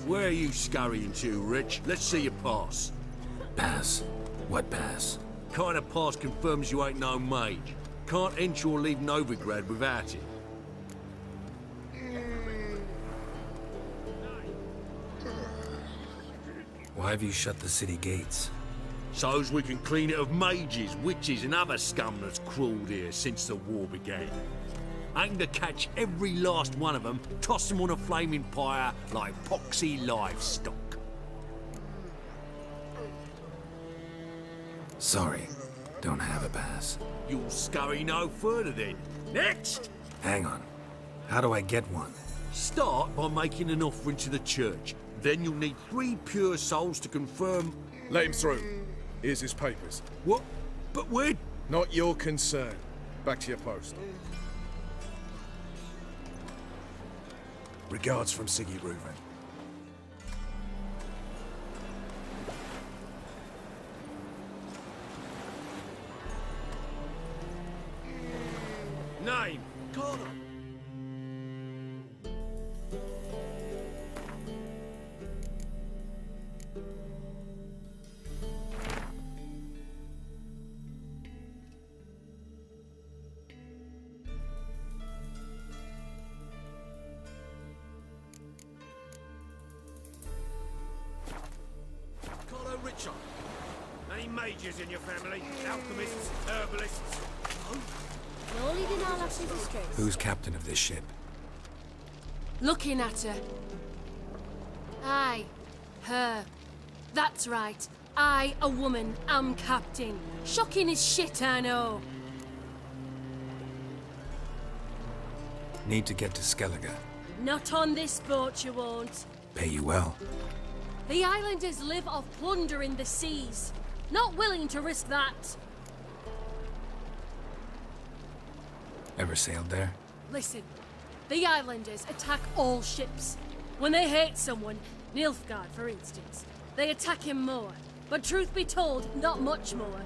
Where are you scurrying to, Rich? Let's see your pass. Pass? What pass? Kind of pass confirms you ain't no mage. Can't enter or leave Novigrad without it. Why have you shut the city gates? So's we can clean it of mages, witches and other scum that's crawled here since the war began. Aim to catch every last one of them, toss them on a flaming pyre like poxy livestock. Sorry, don't have a pass. You'll scurry no further then. Next! Hang on. How do I get one? Start by making an offering to the church. Then you'll need 3 pure souls to confirm... Let him through. Here's his papers. What? But we're... Not your concern. Back to your post. Regards from Siggy Reuven. Name? Connor. Richard. Any mages in your family? Alchemists, herbalists? No leading our lassie distress. Who's captain of this ship? Looking at her. Aye, her. That's right. I, a woman, am captain. Shocking as shit, I know. Need to get to Skellige. Not on this boat, you won't. Pay you well. The islanders live off plundering the seas. Not willing to risk that. Ever sailed there? Listen, the islanders attack all ships. When they hate someone, Nilfgaard for instance, they attack him more. But truth be told, not much more.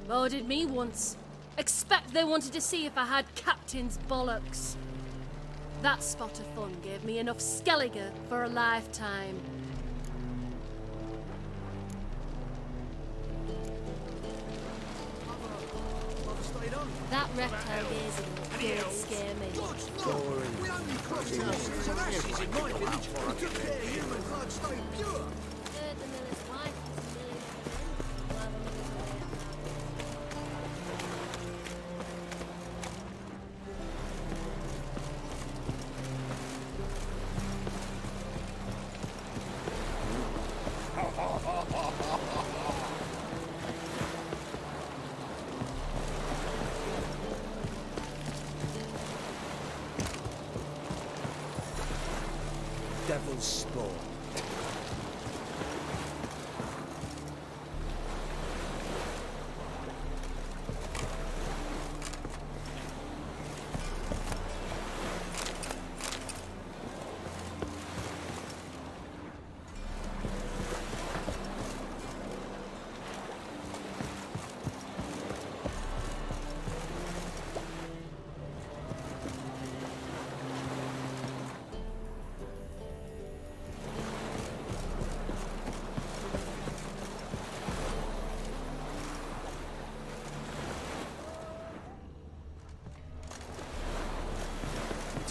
Boarded me once. Expect they wanted to see if I had captain's bollocks. That spot of fun gave me enough Skellige for a lifetime. That reptile gazing did scare me. We only crossed houses and ashes in my village. We took their human blood stayed pure. Heard the miller's wife was a millionaire. We'll have a look at her. Devil's spawn.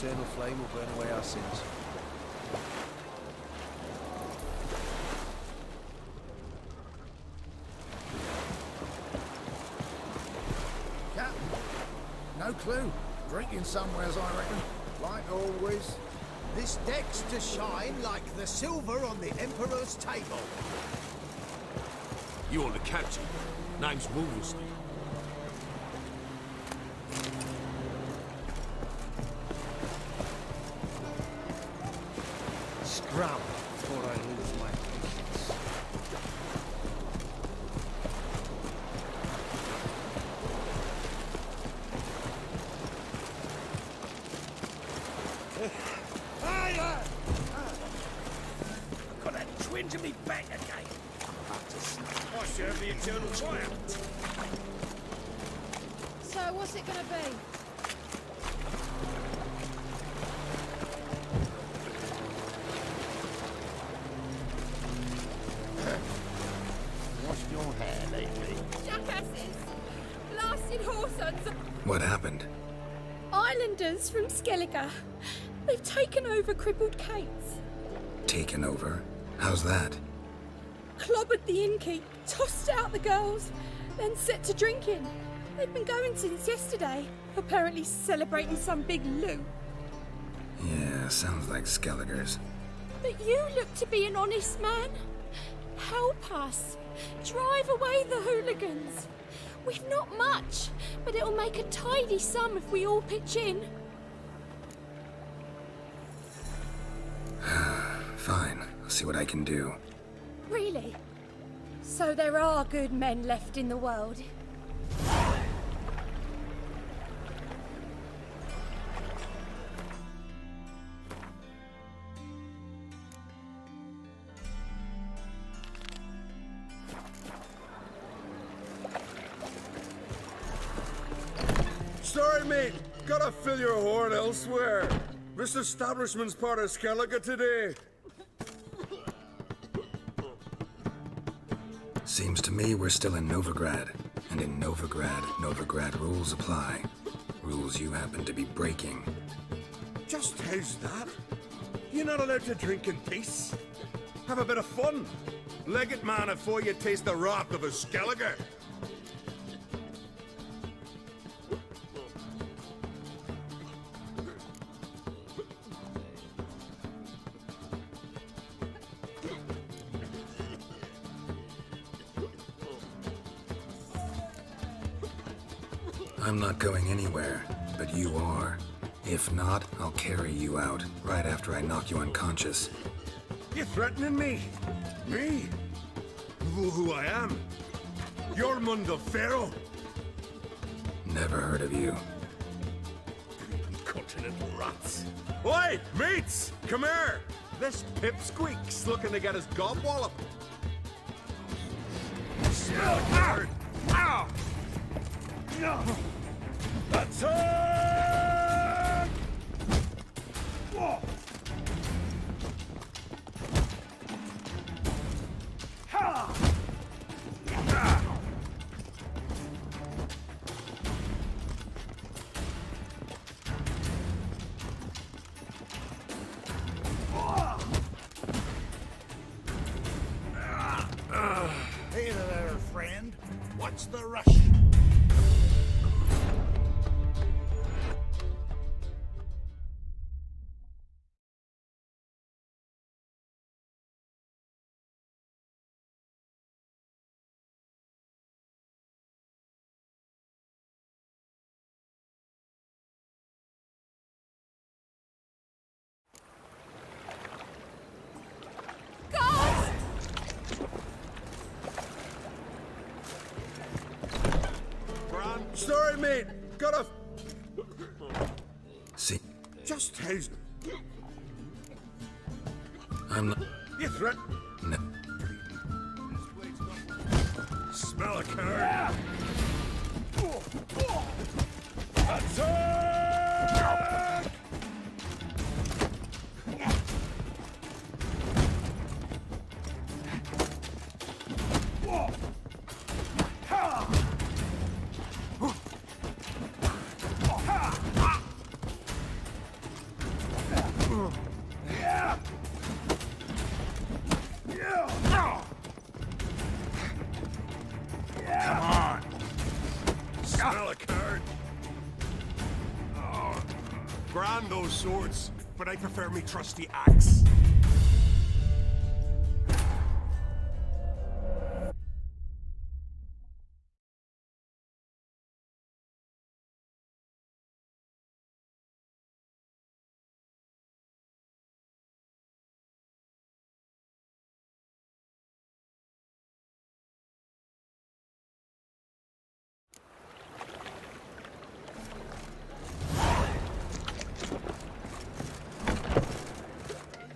Eternal flame will burn away our sins. Captain? No clue. Drinking somewheres, I reckon. Like always. This deck's to shine like the silver on the Emperor's table. You're the captain. Name's Wolverstone. Scrub before I lose my patience. I've got that twinge in me back again. I serve the eternal fire. So, what's it gonna be? hooligans from Skellige. They've taken over crippled Kate's. Taken over? How's that? Clobbered the innkeep, tossed out the girls, then set to drinking. They've been going since yesterday, apparently celebrating some big loot. Yeah, sounds like Skellige's. But you look to be an honest man. Help us. Drive away the hooligans. We've not much, but it'll make a tidy sum if we all pitch in. Fine, I'll see what I can do. Really? So there are good men left in the world? Sorry, mate. Gotta fill your horn elsewhere. This establishment's part of Skellige today. Seems to me we're still in Novigrad. And in Novigrad rules apply. Rules you happen to be breaking. Just how's that? You're not allowed to drink in peace. Have a bit of fun. Leg it, man, before you taste the wrath of a Skellige. I'm not going anywhere, but you are. If not, I'll carry you out, right after I knock you unconscious. You threatening me? Me? Who I am? Jormund of Pharaoh? Never heard of you. Continental rats. Oi, mates! Come here! This pipsqueak's looking to get his gob wallop. Smell hard! Ow! No! Attack! Whoa! Ha! Ah! Hey there, friend. What's the rush? Sorry, mate. Gotta... See, Just how's... I'm not... You threat... No. Smell a card. Attack! Come on. Smell a card. Oh, grand those swords, but I prefer me trusty axe.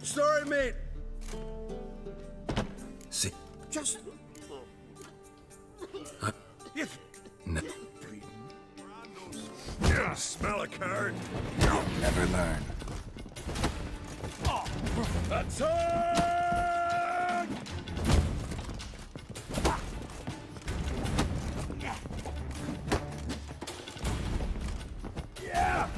Sorry, mate. See, Just... You no. smell a card. Never learn. Attack! Yeah!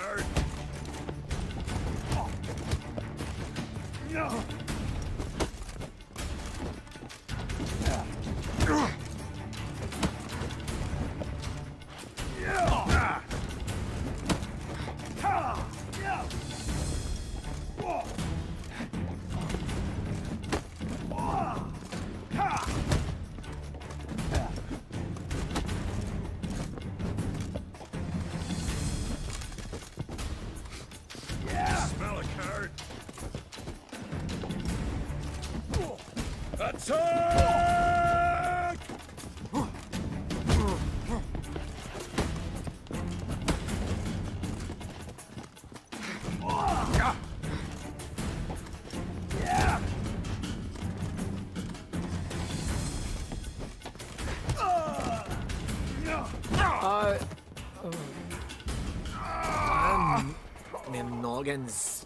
card. Smell a card. Attack! Min Morgans.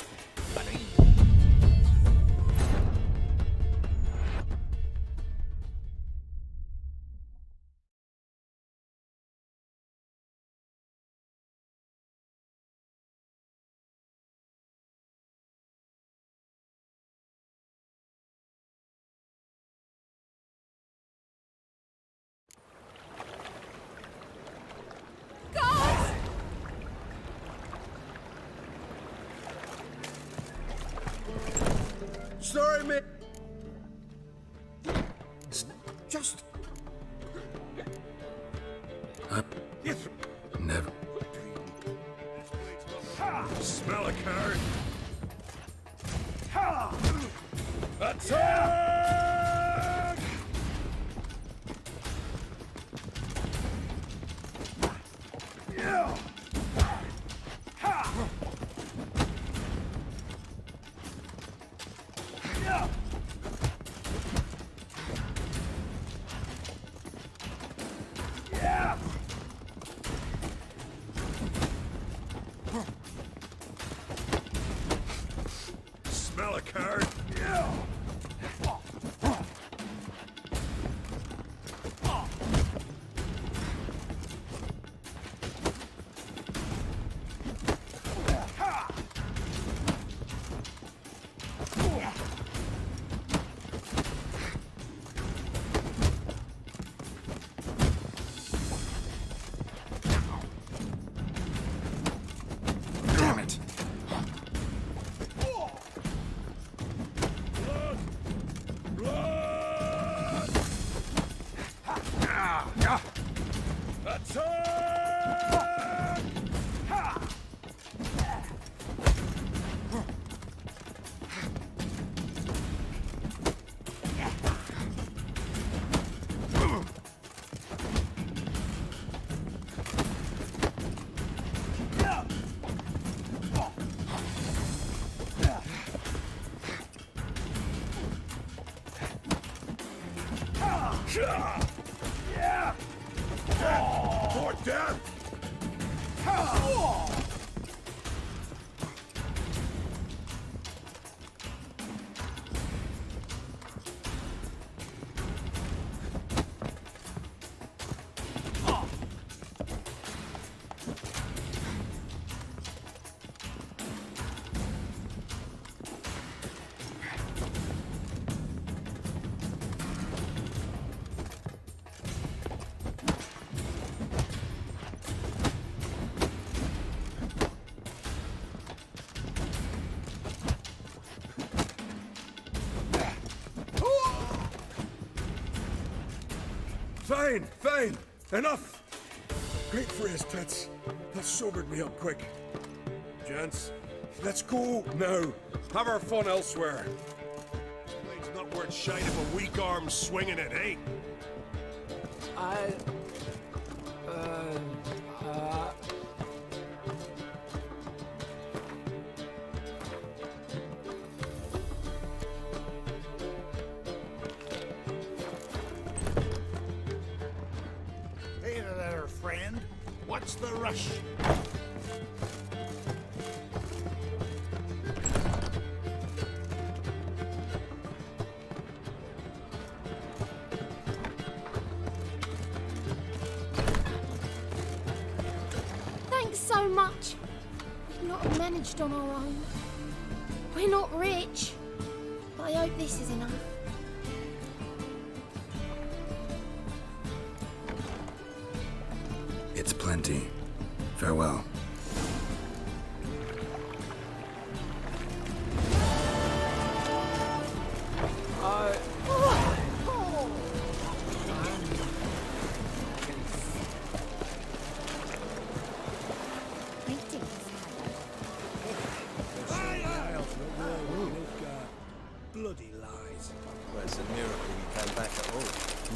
Sorry, mate. Just... Yes. Never. Smell a card. Attack! Smell a card. Damn it. Blood! Attack! Yeah! For death! Fine, fine. Enough. Great phrase, tits. That sobered me up quick. Gents, let's go now. Have our fun elsewhere. It's not worth shite if a weak arm's swinging it, eh? Hey there, friend. What's the rush? Thanks so much. We managed on our own. We're not rich, but I hope this is enough. It's plenty. Farewell. Bloody lies. Well, it's a miracle you came back at all.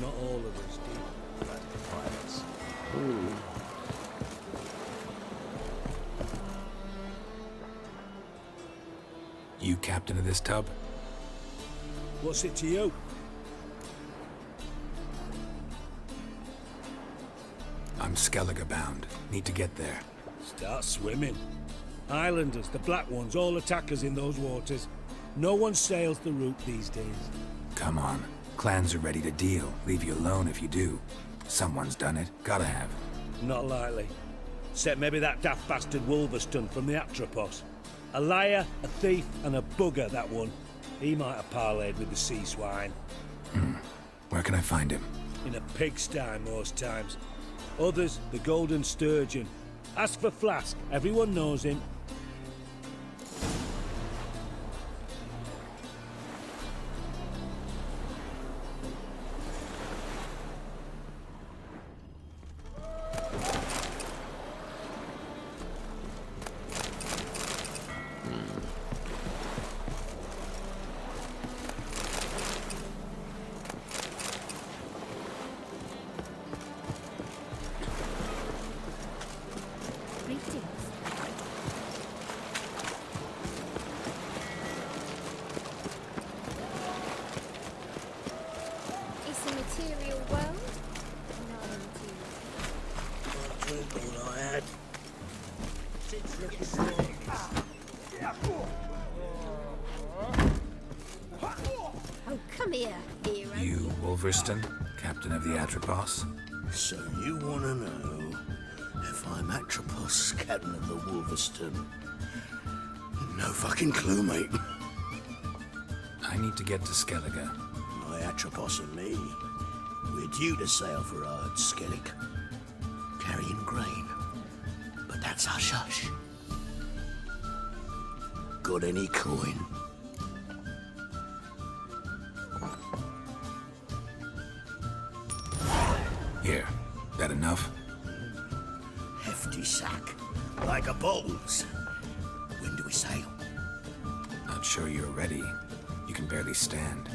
Not all of us did. Bloody pirates. You captain of this tub? What's it to you? I'm Skellige bound. Need to get there. Start swimming. Islanders, the black ones, all attackers in those waters. No one sails the route these days. Come on. Clans are ready to deal. Leave you alone if you do. Someone's done it. Gotta have. Not likely. Except maybe that daft bastard Wolverstone from the Atropos. A liar, a thief, and a bugger, that one. He might have parlayed with the sea swine. Where can I find him? In a pigsty most times. Others, the Golden Sturgeon. As for Flask, everyone knows him. It's a material world. Not a material. Drink all I had. Oh, come here, hero. You, Wolverstone, captain of the Atropos? So you want to know if I'm Atropos, captain of the Wolverstone? No fucking clue, mate. I need to get to Skellige. My Atropos and me, we're due to sail for Ard Skellig, carrying grain. But that's hush-hush. Got any coin? Here. That enough? Hefty sack, like a bowls. When do we sail? Not sure you're ready. You can barely stand.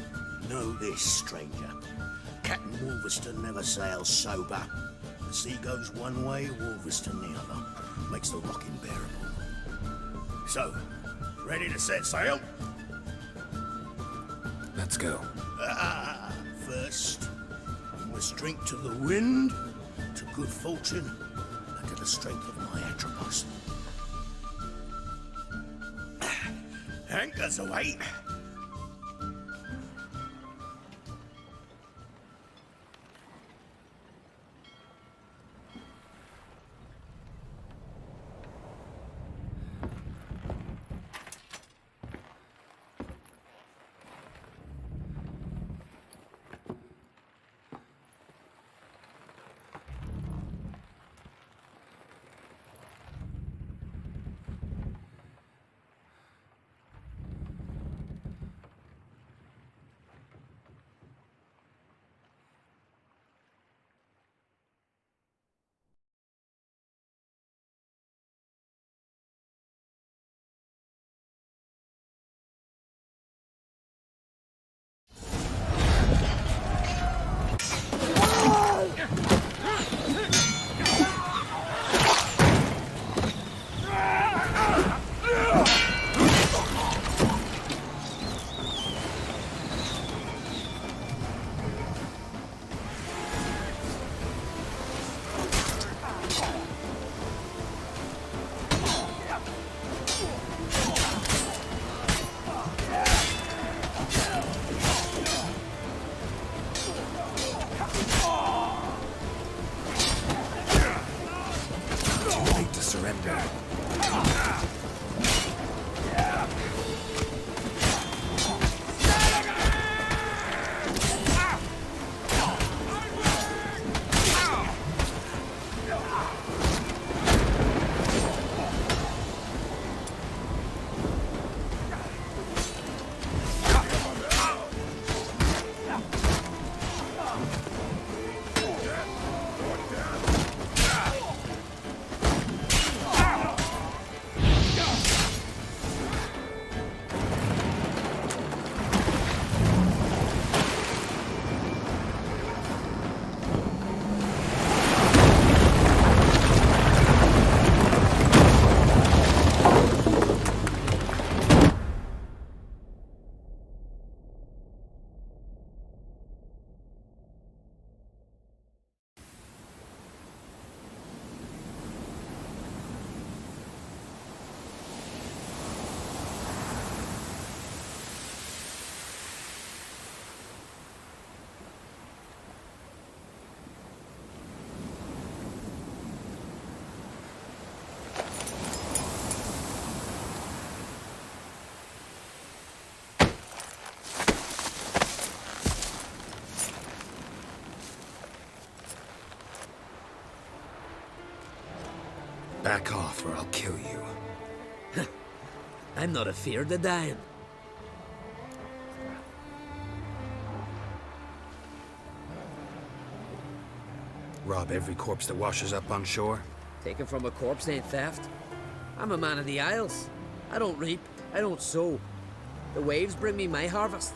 Know this, stranger. Captain Wolverstone never sails sober. The sea goes one way, Wolverstone the other. Makes the rock unbearable. So, ready to set sail? Let's go. First, we must drink to the wind, to good fortune, and to the strength of my Atropos. Anchors away. Back off or I'll kill you. I'm not afeard of dying. Rob every corpse that washes up on shore? Taken from a corpse ain't theft. I'm a man of the Isles. I don't reap, I don't sow. The waves bring me my harvest.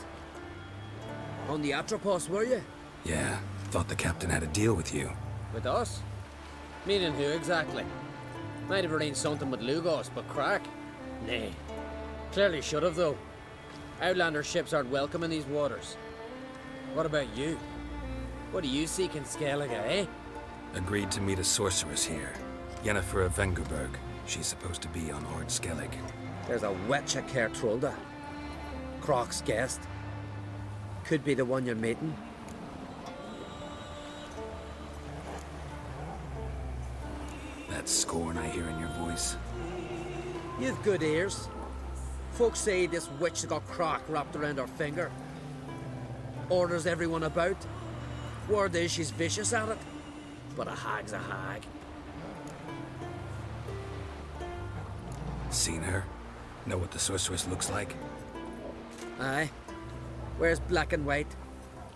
On the Atropos, were you? Yeah, thought the captain had a deal with you. With us? Meaning who exactly? Might have arranged something with Lugos, but crack? Nay. Clearly should have, though. Outlander ships aren't welcome in these waters. What about you? What do you seek in Skellige, eh? Agreed to meet a sorceress here. Yennefer of Vengerberg. She's supposed to be on Ord Skellig. There's a witch at Kertrolda. Croc's guest. Could be the one you're meeting. That scorn I hear in your voice. You've good ears. Folks say this witch got Croc wrapped around her finger. Orders everyone about. Word is she's vicious at it. But a hag's a hag. Seen her? Know what the sorceress looks like? Aye. Wears black and white.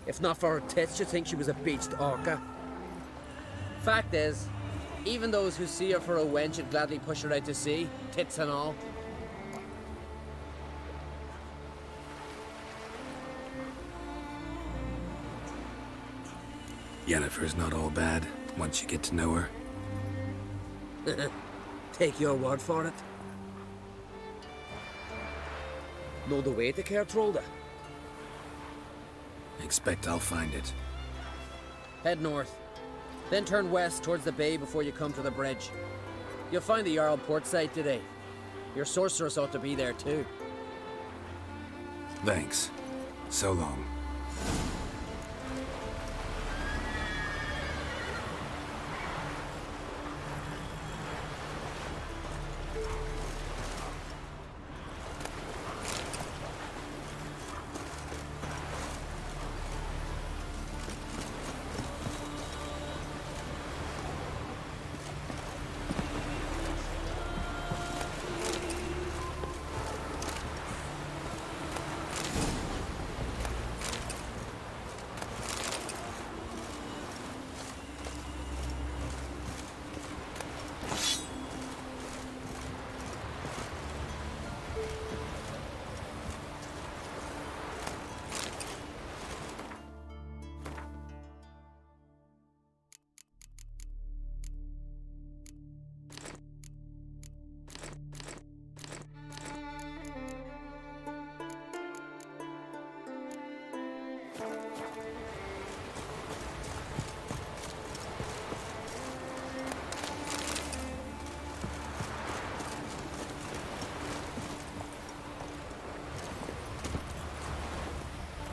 If not for her tits, you'd think she was a beached orca. Fact is, even those who see her for a wench would gladly push her out to sea, tits and all. Yennefer's not all bad, once you get to know her. Take your word for it. Know the way to Kertrolda? Expect I'll find it. Head north. Then turn west towards the bay before you come to the bridge. You'll find the Jarl port site today. Your sorceress ought to be there too. Thanks. So long.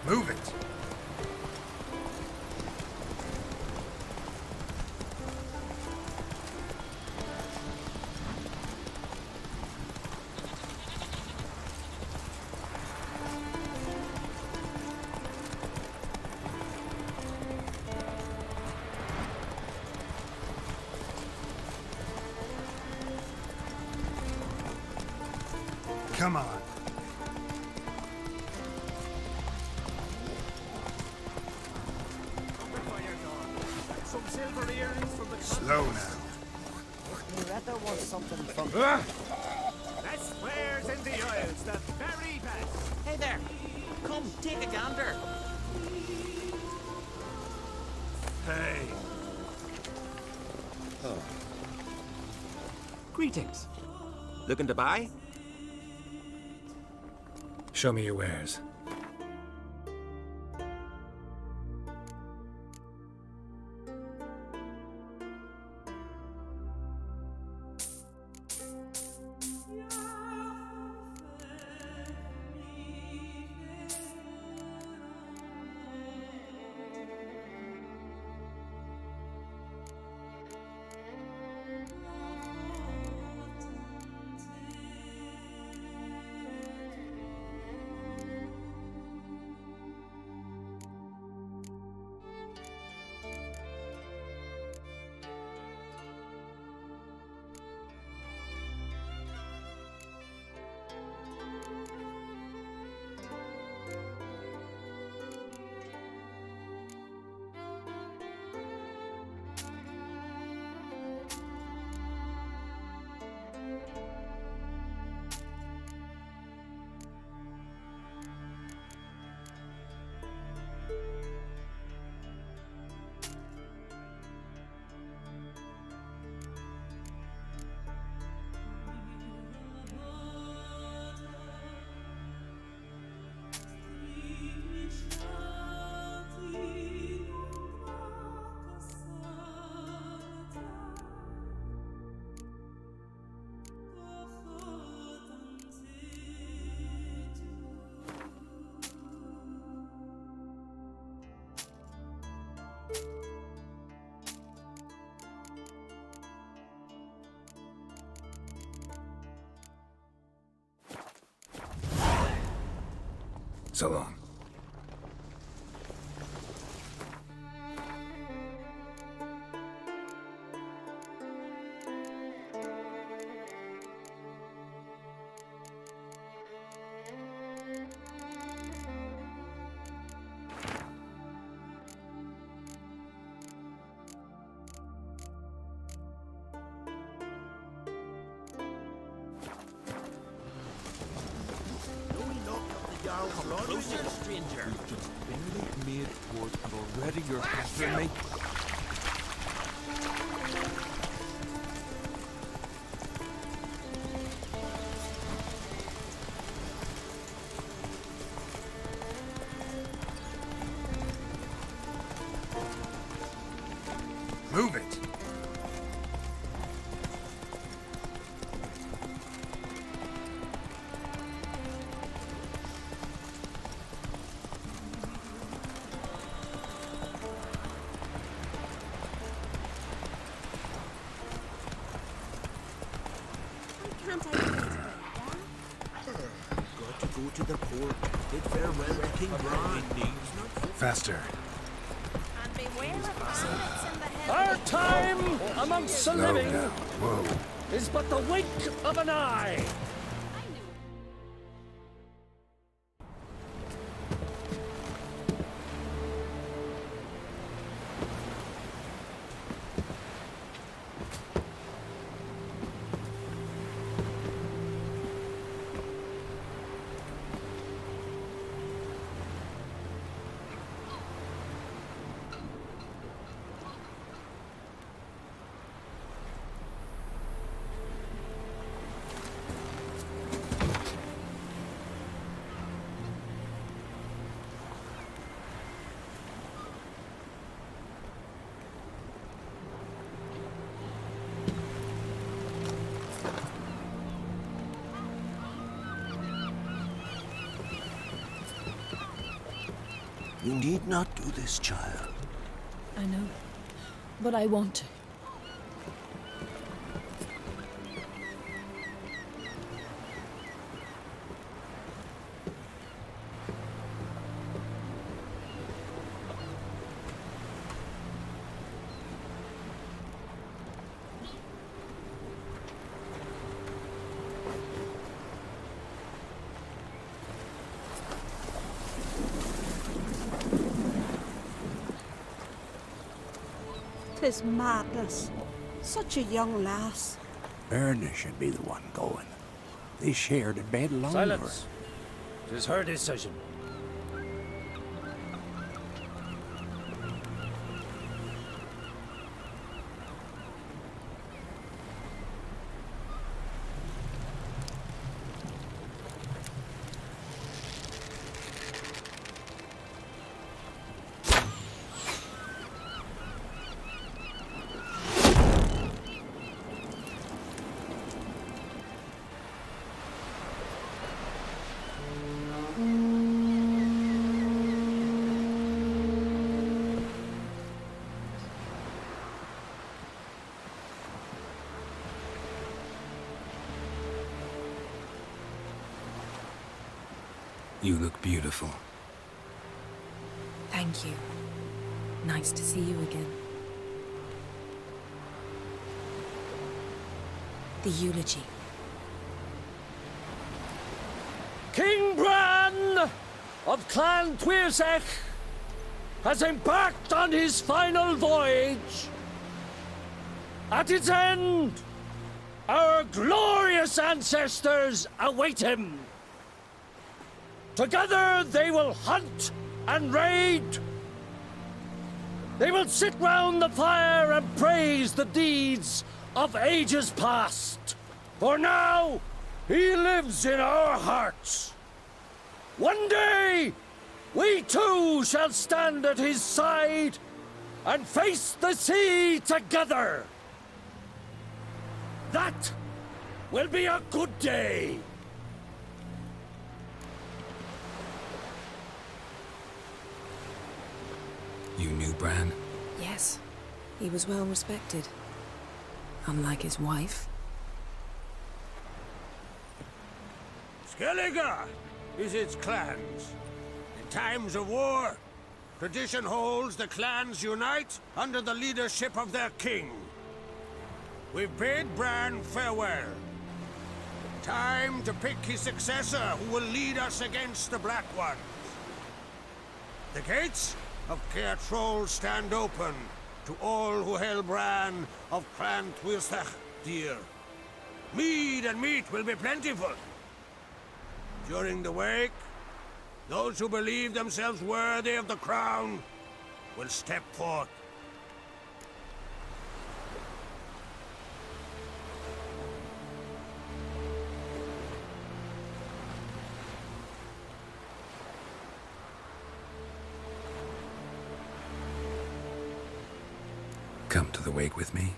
Move it! Come on. Slow now. Loretta wants something from... Best wares in the Isles, the very best. Hey there. Come, take a gander. Hey. Greetings. Looking to buy? Show me your wares. So long. Stranger. Just barely made port and already you're pestering me. Move it! Got to go to the port. Bid farewell to King Brian. Faster. And beware of pirates in the head. Our time amongst the Slow living down. Whoa. is but the wink of an eye. You need not do this, child. I know, but I want to. Tis madness. Such a young lass. Erna should be the one going. They shared a bed longer. Silence. It is her decision. You look beautiful. Thank you. Nice to see you again. The eulogy. King Bran of Clan Tuirsech has embarked on his final voyage. At its end, our glorious ancestors await him. Together they will hunt and raid. They will sit round the fire and praise the deeds of ages past. For now, he lives in our hearts. One day, we too shall stand at his side and face the sea together. That will be a good day. You knew Bran? Yes, he was well respected. Unlike his wife. Skellige is its clans. times of war, tradition holds the clans unite under the leadership of their king. We've bid Bran farewell. Time to pick his successor who will lead us against the Black Ones. The gates of Caer Troll stand open to all who hail Bran of Clan Twilstach dear. Mead and meat will be plentiful. During the wake, those who believe themselves worthy of the crown will step forth. Come to the wake with me?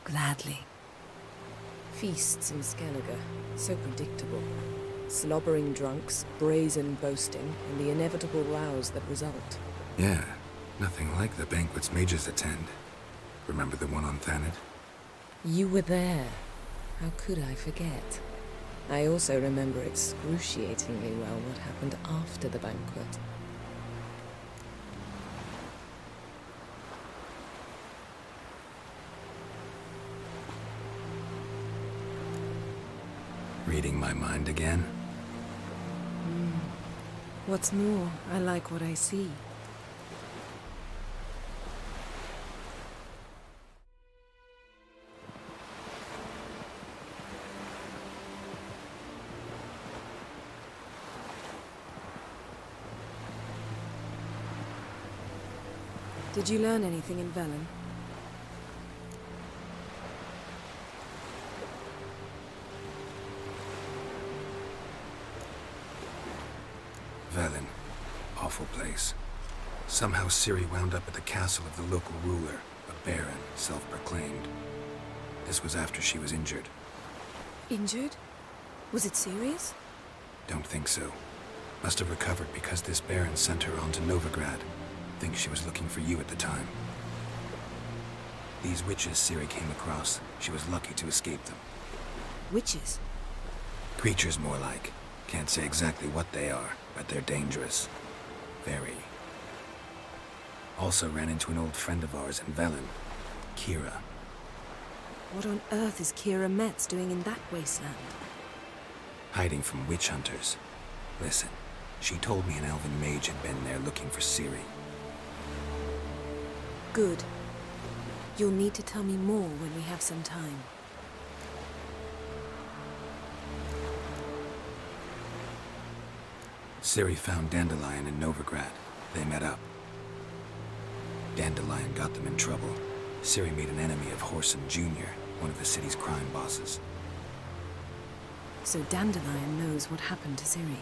Gladly. Feasts in Skellige, so predictable. Slobbering drunks, brazen boasting, and the inevitable rows that result. Yeah, nothing like the banquets mages attend. Remember the one on Thanet? You were there. How could I forget? I also remember excruciatingly well what happened after the banquet. Reading my mind again? What's more, I like what I see. Did you learn anything in Velen? Velen. Awful place. Somehow Ciri wound up at the castle of the local ruler, a baron, self-proclaimed. This was after she was injured. Injured? Was it serious? Don't think so. Must have recovered because this baron sent her on to Novigrad. Think she was looking for you at the time. These witches Ciri came across, she was lucky to escape them. Witches? Creatures more like. Can't say exactly what they are, but they're dangerous. Very. Also ran into an old friend of ours in Velen, Kira. What on earth is Kira Metz doing in that wasteland? Hiding from witch hunters. Listen, she told me an elven mage had been there looking for Ciri. Good. You'll need to tell me more when we have some time. Ciri found Dandelion in Novigrad. They met up. Dandelion got them in trouble. Ciri made an enemy of Whoreson Jr., one of the city's crime bosses. So Dandelion knows what happened to Ciri.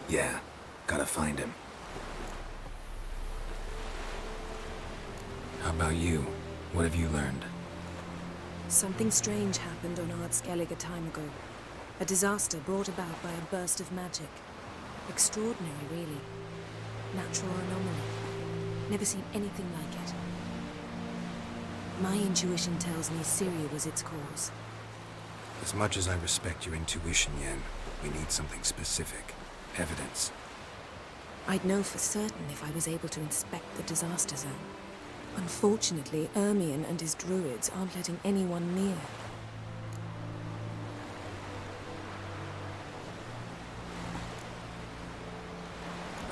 Yeah, gotta find him. How about you? What have you learned? Something strange happened on Ard Skellige a time ago. A disaster brought about by a burst of magic. Extraordinary, really. Natural anomaly. Never seen anything like it. My intuition tells me Ciri was its cause. As much as I respect your intuition, Yen, we need something specific. Evidence. I'd know for certain if I was able to inspect the disaster zone. Unfortunately, Ermion and his druids aren't letting anyone near.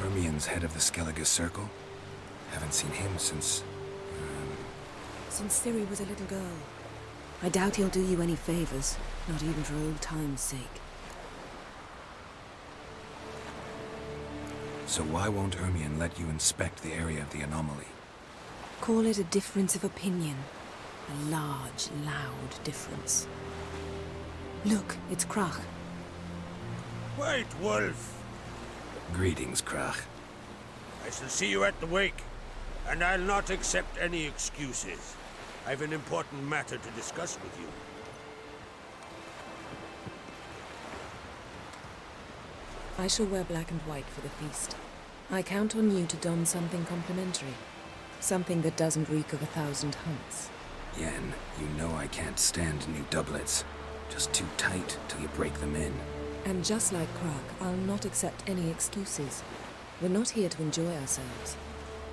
Ermion's head of the Skellige Circle? Haven't seen him since... Since Ciri was a little girl. I doubt he'll do you any favors, not even for old time's sake. So why won't Ermion let you inspect the area of the anomaly? Call it a difference of opinion. A large, loud difference. Look, it's Krach. White Wolf! Greetings, Krach. I shall see you at the wake, and I'll not accept any excuses. I've an important matter to discuss with you. I shall wear black and white for the feast. I count on you to don something complimentary. Something that doesn't reek of 1,000 hunts. Yen, you know I can't stand new doublets. Just too tight till you break them in. And just like Krug, I'll not accept any excuses. We're not here to enjoy ourselves.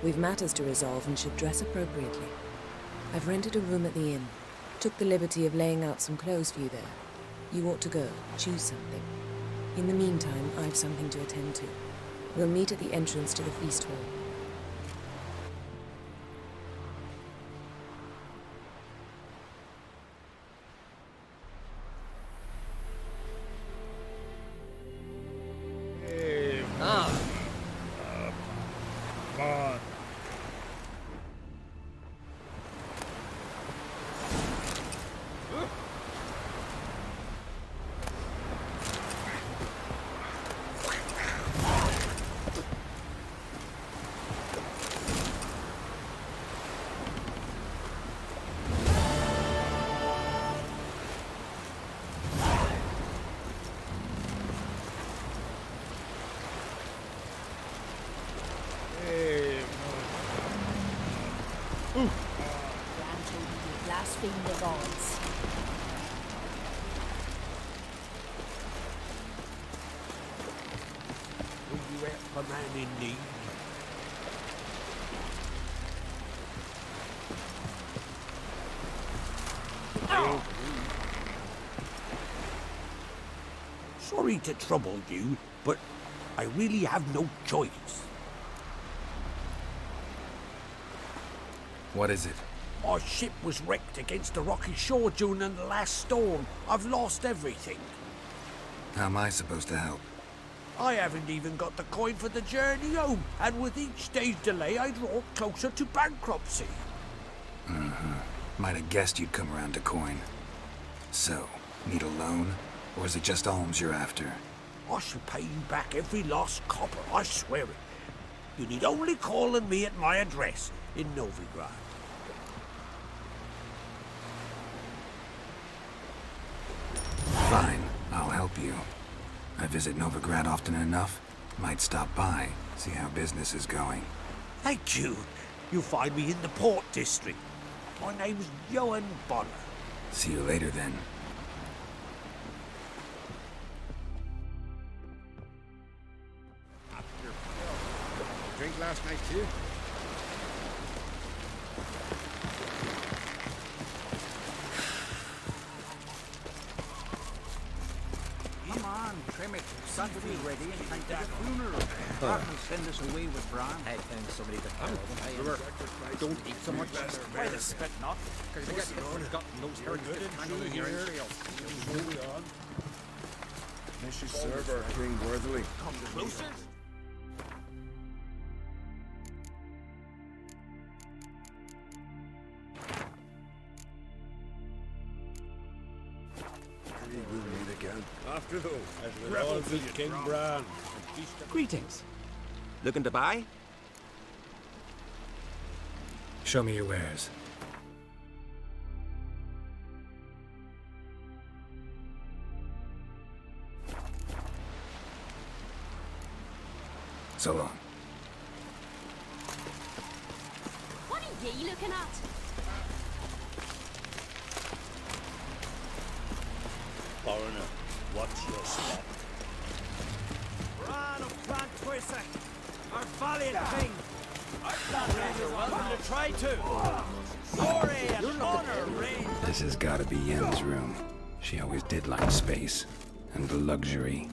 We've matters to resolve and should dress appropriately. I've rented a room at the inn. Took the liberty of laying out some clothes for you there. You ought to go. Choose something. In the meantime, I've something to attend to. We'll meet at the entrance to the feast hall. Blaspheme the gods. Will you help a man in need? Sorry to trouble you, but I really have no choice. What is it? Our ship was wrecked against the rocky shore during the last storm. I've lost everything. How am I supposed to help? I haven't even got the coin for the journey home, and with each day's delay, I draw closer to bankruptcy. Might have guessed you'd come around to coin. So, need a loan? Or is it just alms you're after? I shall pay you back every lost copper, I swear it. You need only call on me at my address in Novigrad. Fine, I'll help you. I visit Novigrad often enough. Might stop by, see how business is going. Thank you. You'll find me in the Port District. My name's Johan Bonner. See you later then. Drink last night too? Come on, trim it. Sun will be ready in time for the funeral. Rather than send us away with Bran. I think somebody could help. Don't eat so much. Why the spit not? Because I guess you've got no spirit to get your imperial. May she serve our king worthily. Come closer. We'll meet again. After though, as rebels with King Bran. Greetings. Looking to buy? Show me your wares. So long. What are ye looking at? Foreigner, what's your step? Bran of Plant Twisak, our valiant king. Our plant are welcome to try to. Glory and honor reign. This has gotta be Yen's room. She always did like space and luxury.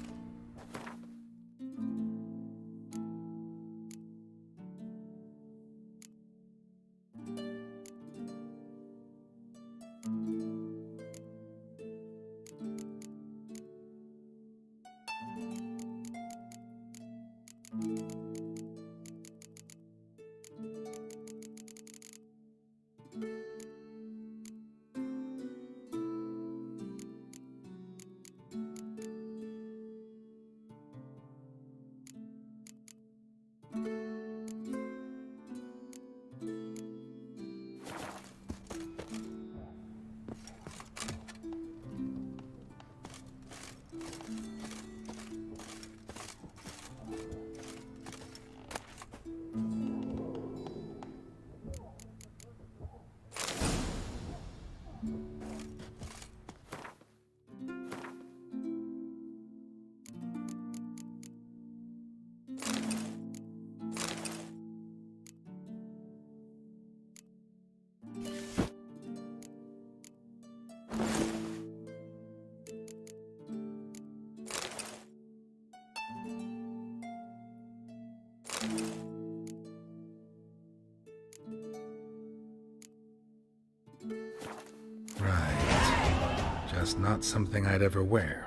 Just not something I'd ever wear.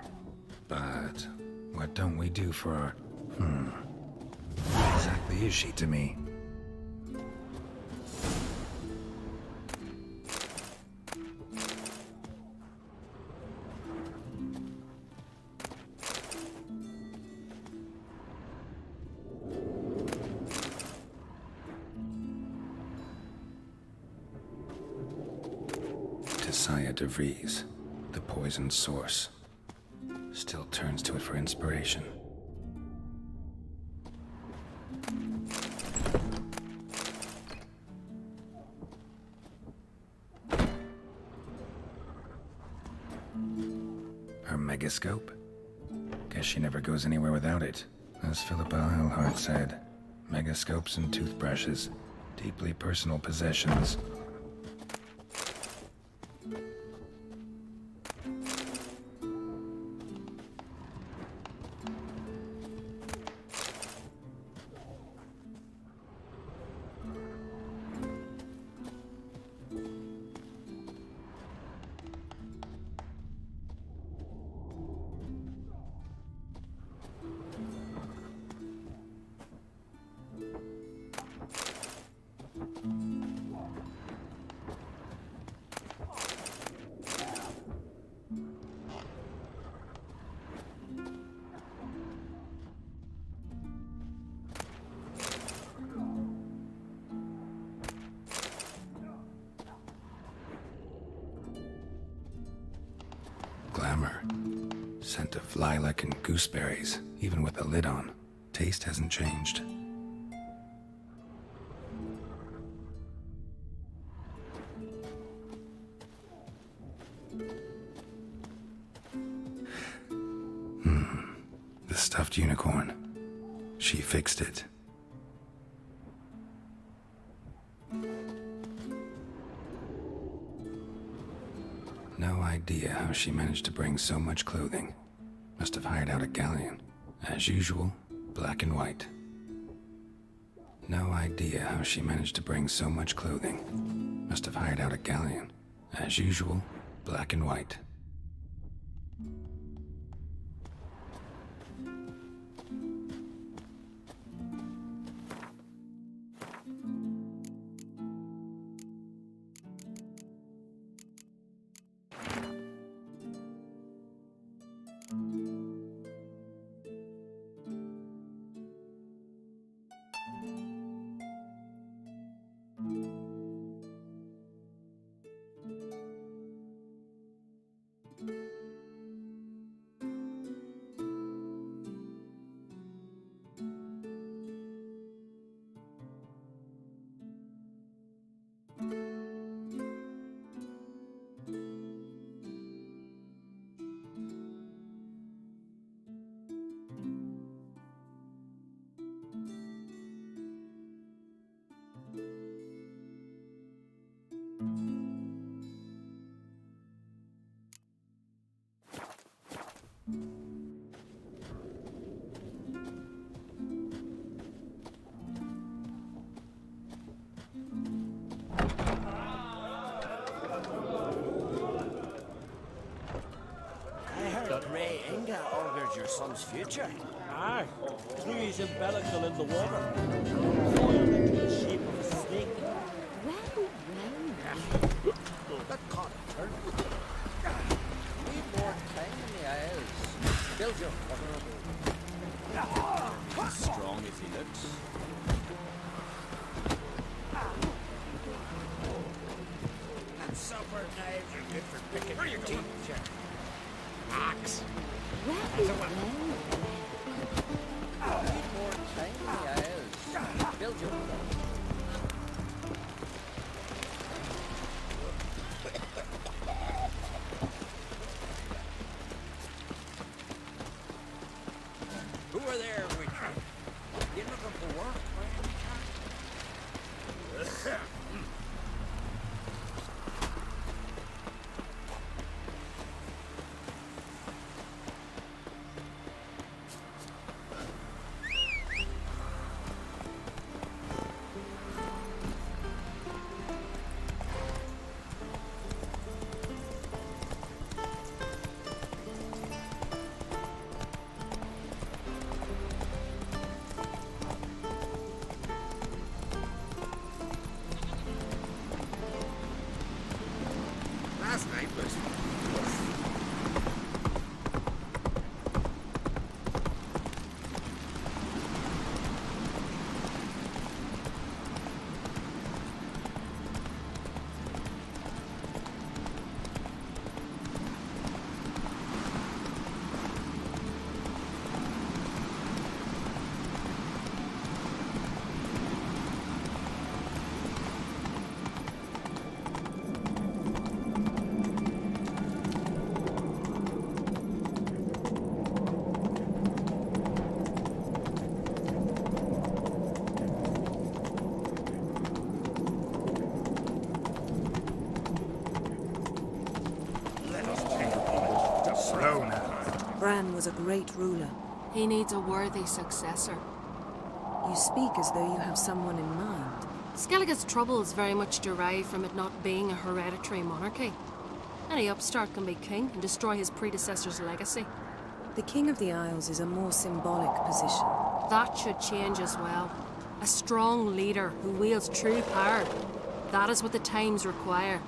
But what don't we do for our... What exactly is she to me? Saya DeVries, the poisoned source, still turns to it for inspiration. Her megascope? Guess she never goes anywhere without it. As Philippa Eilhart said, megascopes and toothbrushes, deeply personal possessions. Glamour. Scent of lilac and gooseberries, even with the lid on. Taste hasn't changed. The stuffed unicorn. She fixed it. No idea how she managed to bring so much clothing. Must have hired out a galleon. As usual, black and white. No idea how she managed to bring so much clothing. Must have hired out a galleon. As usual, black and white. Your son's future. Aye. Trees embellical in the water. Coiled into the shape of a snake. That can't hurt. Need more time in the aisles. Build your water above. As strong as he looks. And supper knives are good for picking your teeth. Axe. Need more time in the aisles. Build your water. Who are there, Witcher? You looking for work by any chance? man was a great ruler. He needs a worthy successor. You speak as though you have someone in mind. Skellige's troubles very much derive from it not being a hereditary monarchy. Any upstart can be king and destroy his predecessor's legacy. The King of the Isles is a more symbolic position. That should change as well. A strong leader who wields true power. That is what the times require.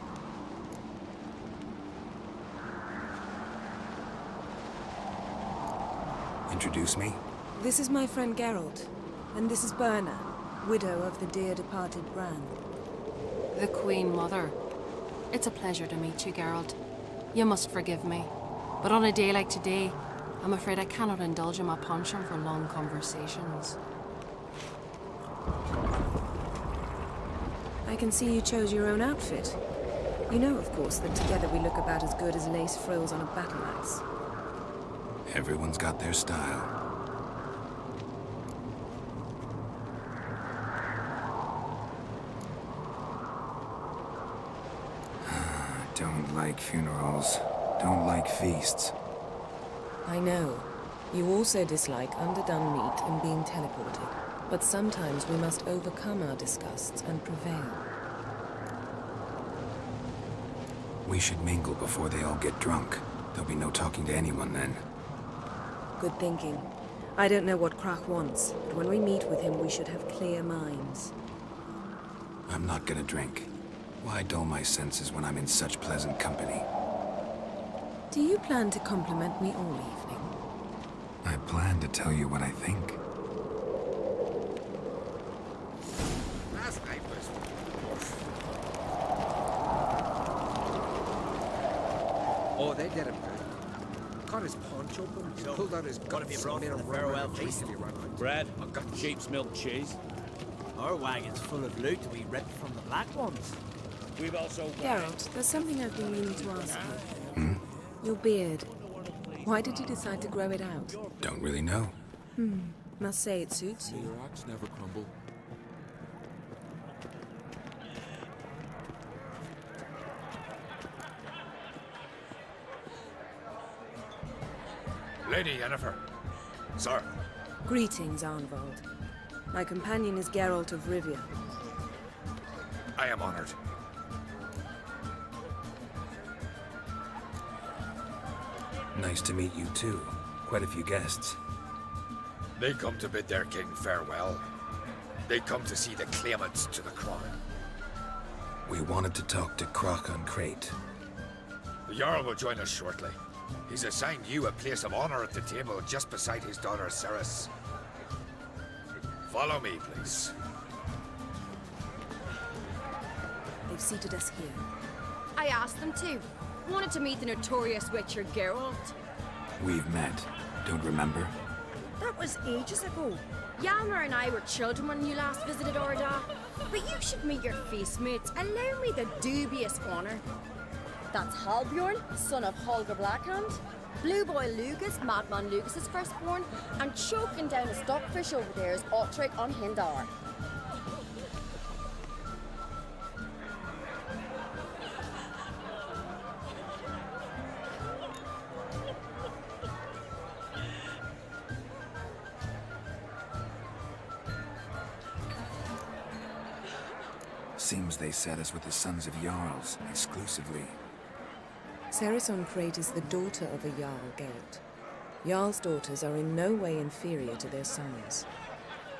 Introduce me? This is my friend Geralt, and this is Berna, widow of the dear departed Bran. The Queen Mother. It's a pleasure to meet you, Geralt. You must forgive me. But on a day like today, I'm afraid I cannot indulge in my penchant for long conversations. I can see you chose your own outfit. You know, of course, that together we look about as good as lace frills on a battle axe. Everyone's got their style. Don't like funerals. Don't like feasts. I know. You also dislike underdone meat and being teleported. But sometimes we must overcome our disgusts and prevail. We should mingle before they all get drunk. There'll be no talking to anyone then. Good thinking. I don't know what Krach wants, but when we meet with him, we should have clear minds. I'm not gonna drink. Why dull my senses when I'm in such pleasant company? Do you plan to compliment me all evening? I plan to tell you what I think. Last night was... Oh, they did him good. Got his paunch open, pulled out his guts. What have you brought for a farewell feast? Bread, I've got sheep's milk cheese. Our wagon's full of loot we ripped from the black ones. We've also... Geralt, there's something I've been meaning to ask you. Your beard. Why did you decide to grow it out? Don't really know. Must say it suits you. Your axe never crumble. Lady Yennefer. Sir. Greetings, Arnvald. My companion is Geralt of Rivia. I am honored. Nice to meet you too. Quite a few guests. They come to bid their king farewell. They come to see the claimants to the crown. We wanted to talk to Krach on Crate. The Jarl will join us shortly. He's assigned you a place of honor at the table just beside his daughter Ceres. Follow me, please. They've seated us here. I asked them to. Wanted to meet the notorious witcher Geralt. We've met. Don't remember? That was ages ago. Yalmer and I were children when you last visited Orda. But you should meet your feast mates. Allow me the dubious honor. That's Halbjorn, son of Holger Blackhand. Blue Boy Lucas, Madman Lucas's firstborn. And choking down a stockfish over there is Otric on Hindar. Seems they set us with the sons of Jarls, exclusively. Ceres on Crate is the daughter of a Jarl, Geralt. Jarl's daughters are in no way inferior to their sons.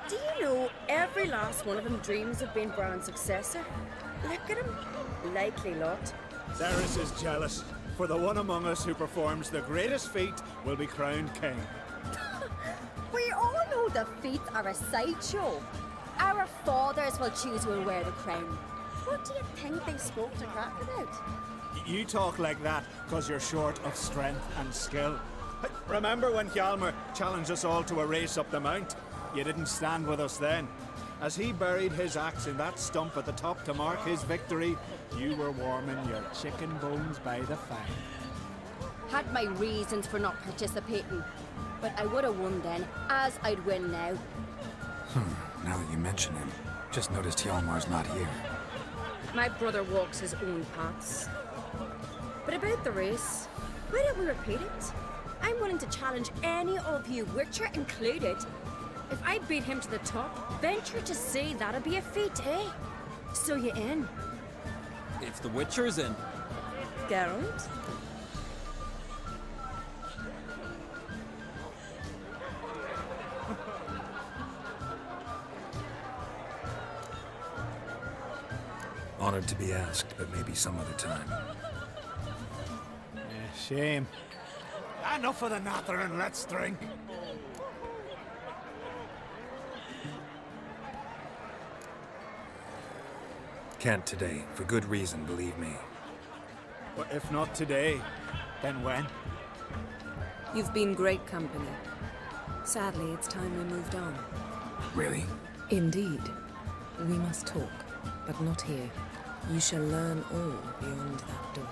Do you know every last one of them dreams of being Bran's successor? Look at him. Likely lot. Ceres is jealous, for the one among us who performs the greatest feat will be crowned king. We all know the feats are a sideshow. Our fathers will choose who will wear the crown. What do you think they spoke to Krach about? You talk like that because you're short of strength and skill. Remember when Hjalmar challenged us all to a race up the mount? You didn't stand with us then. As he buried his axe in that stump at the top to mark his victory, you were warming your chicken bones by the fire. Had my reasons for not participating, but I would have won then, as I'd win now. Now that you mention him, just noticed Hjalmar's not here. My brother walks his own paths. But about the race, why don't we repeat it? I'm willing to challenge any of you, Witcher included. If I beat him to the top, venture to say that'd be a feat, eh? So you in? If the Witcher's in. Geralt? Honored to be asked, but maybe some other time. Shame. Enough of the nattering, let's drink. Can't today, for good reason, believe me. But if not today, then when? You've been great company. Sadly, it's time we moved on. Really? Indeed. We must talk, but not here. You shall learn all beyond that door.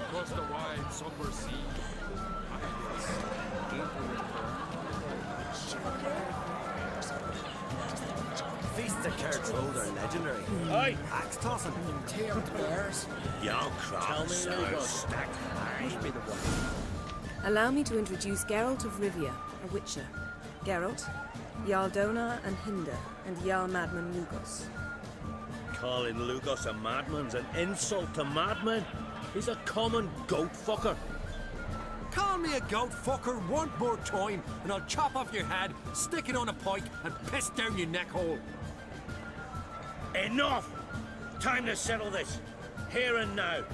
Across the wide, somber sea. Feasts of Kertrode are legendary. Aye. Axe tossing. Tamed bears. Young crops are stacked high. Must be the one. Allow me to introduce Geralt of Rivia, a Witcher. Geralt, Jarl Donar and Hinder, and Jarl Madman Lugos. Calling Lugos a madman's an insult to madmen. He's a common goat fucker. Call me a goat fucker one more time, and I'll chop off your head, stick it on a pike, and piss down your neck hole. Enough! Time to settle this. Here and now.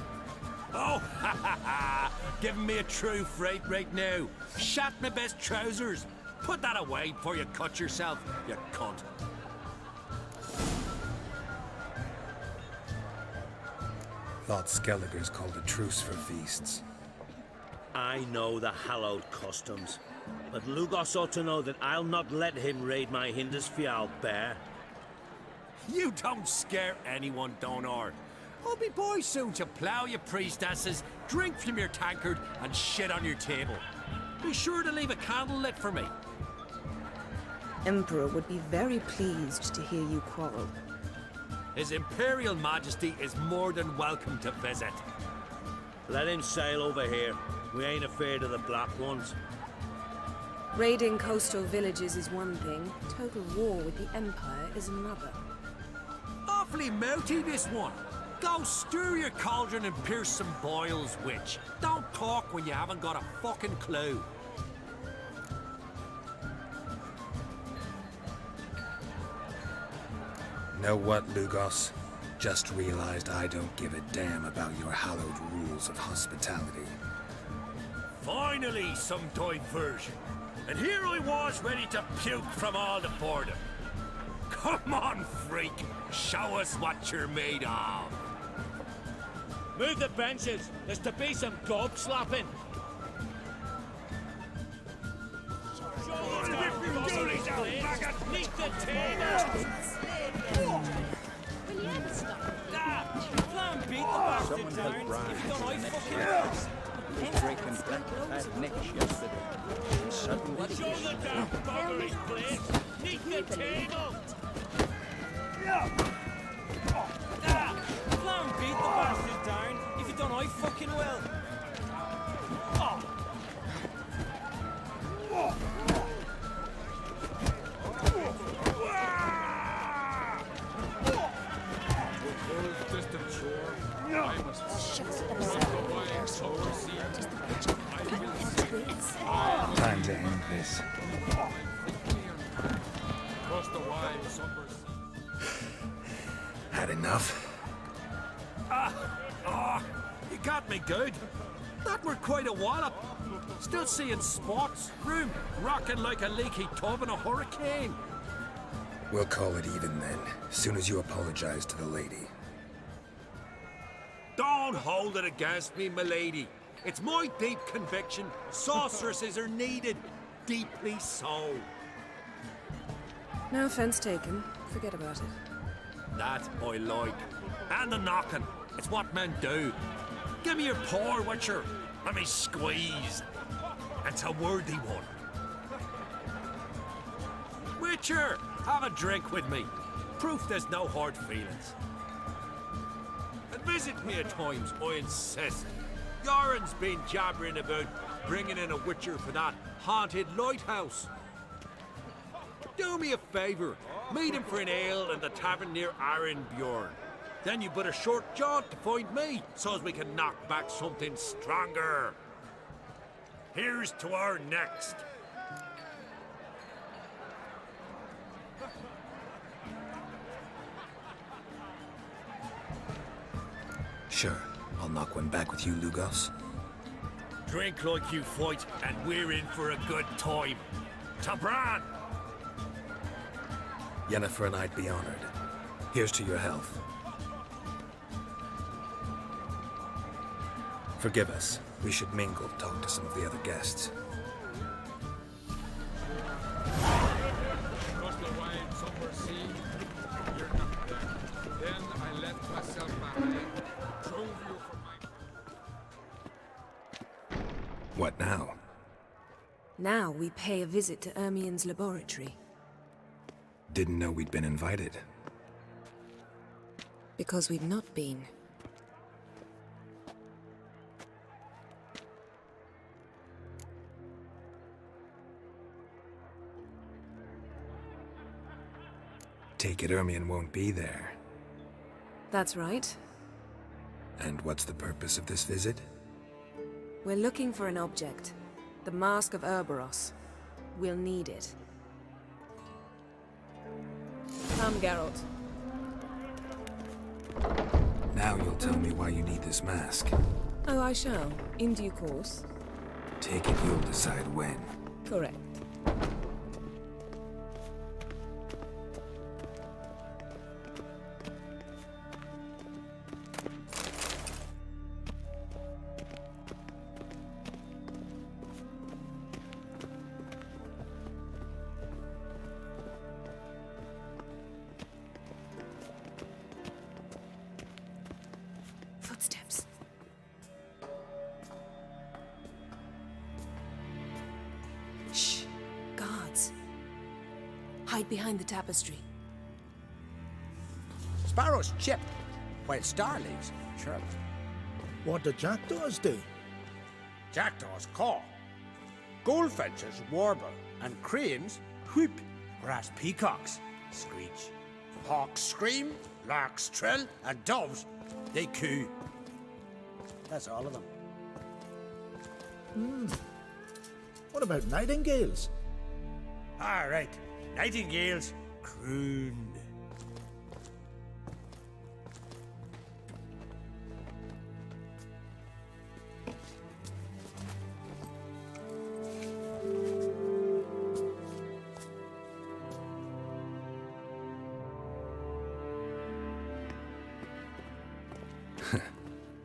Oh, ha ha ha! Giving me a true fright right now. Shat my best trousers. Put that away before you cut yourself, you cunt. Thought Skelliger's called a truce for feasts. I know the hallowed customs, but Lugos ought to know that I'll not let him raid my Hindisfial bear. You don't scare anyone, Donar. I'll be boy soon to plough your priestesses, drink from your tankard, and shit on your table. Be sure to leave a candle lit for me. Emperor would be very pleased to hear you quarrel. His Imperial Majesty is more than welcome to visit. Let him sail over here. We ain't afraid of the Black Ones. Raiding coastal villages is one thing. Total war with the Empire is another. Awfully melty, this one. Go stir your cauldron and pierce some boils, witch. Don't talk when you haven't got a fucking clue. Know what, Lugos? Just realized I don't give a damn about your hallowed rules of hospitality. Finally, some diversion. And here I was ready to puke from all the boredom. Come on, freak. Show us what you're made of. Move the benches. There's to be some gob slapping. Neath the table. Will you ever stop? Someone has bribed. Drake and Black had Nick yesterday. And suddenly... Show the damn bugger his place. Neath the table. Clown beat the bastard down. If you don't, I fucking will. Distant shore. I must oversee. Time to end this. Across the wide, somber sea. Had enough? You got me good. That were quite a wallop. Still seeing spots. Room rocking like a leaky tub in a hurricane. We'll call it even then, soon as you apologize to the lady. Don't hold it against me, milady. It's my deep conviction sorceresses are needed. Deeply so. No offense taken. Forget about it. That I like. And the knocking. It's what men do. Give me your paw, Witcher. Let me squeeze. It's a worthy one. Witcher, have a drink with me. Proof there's no hard feelings. visit me at times, I insist. Yoren's been jabbering about bringing in a witcher for that haunted lighthouse. Do me a favour. Meet him for an ale in the tavern near Arenbjorn. Then you but a short jaunt to find me, so's we can knock back something stronger. Here's to our next. Sure, I'll knock one back with you, Lugos. Drink like you fight, and we're in for a good time. Tabran! Yennefer and I'd be honored. Here's to your health. Forgive us. We should mingle, talk to some of the other guests. Across the wide summer sea, you're not there. Then I left myself behind, drove you from my... What now? Now we pay a visit to Ermien's laboratory. Didn't know we'd been invited. Because we've not been. Take it Ermien won't be there. That's right. And what's the purpose of this visit? We're looking for an object. The Mask of Cerberus. We'll need it. Come, Geralt. Now you'll tell me why you need this mask. Oh, I shall. In due course. Take it you'll decide when. Correct. Footsteps. Shh. Guards. Hide behind the tapestry. Sparrows chip, while starlings chirp. What do jackdaws do? Jackdaws caw. Goldfinches warble, and cranes whoop, whereas peacocks screech. Hawks scream, larks trill, and doves, they coo. That's all of them. What about nightingales? All right, nightingales croon.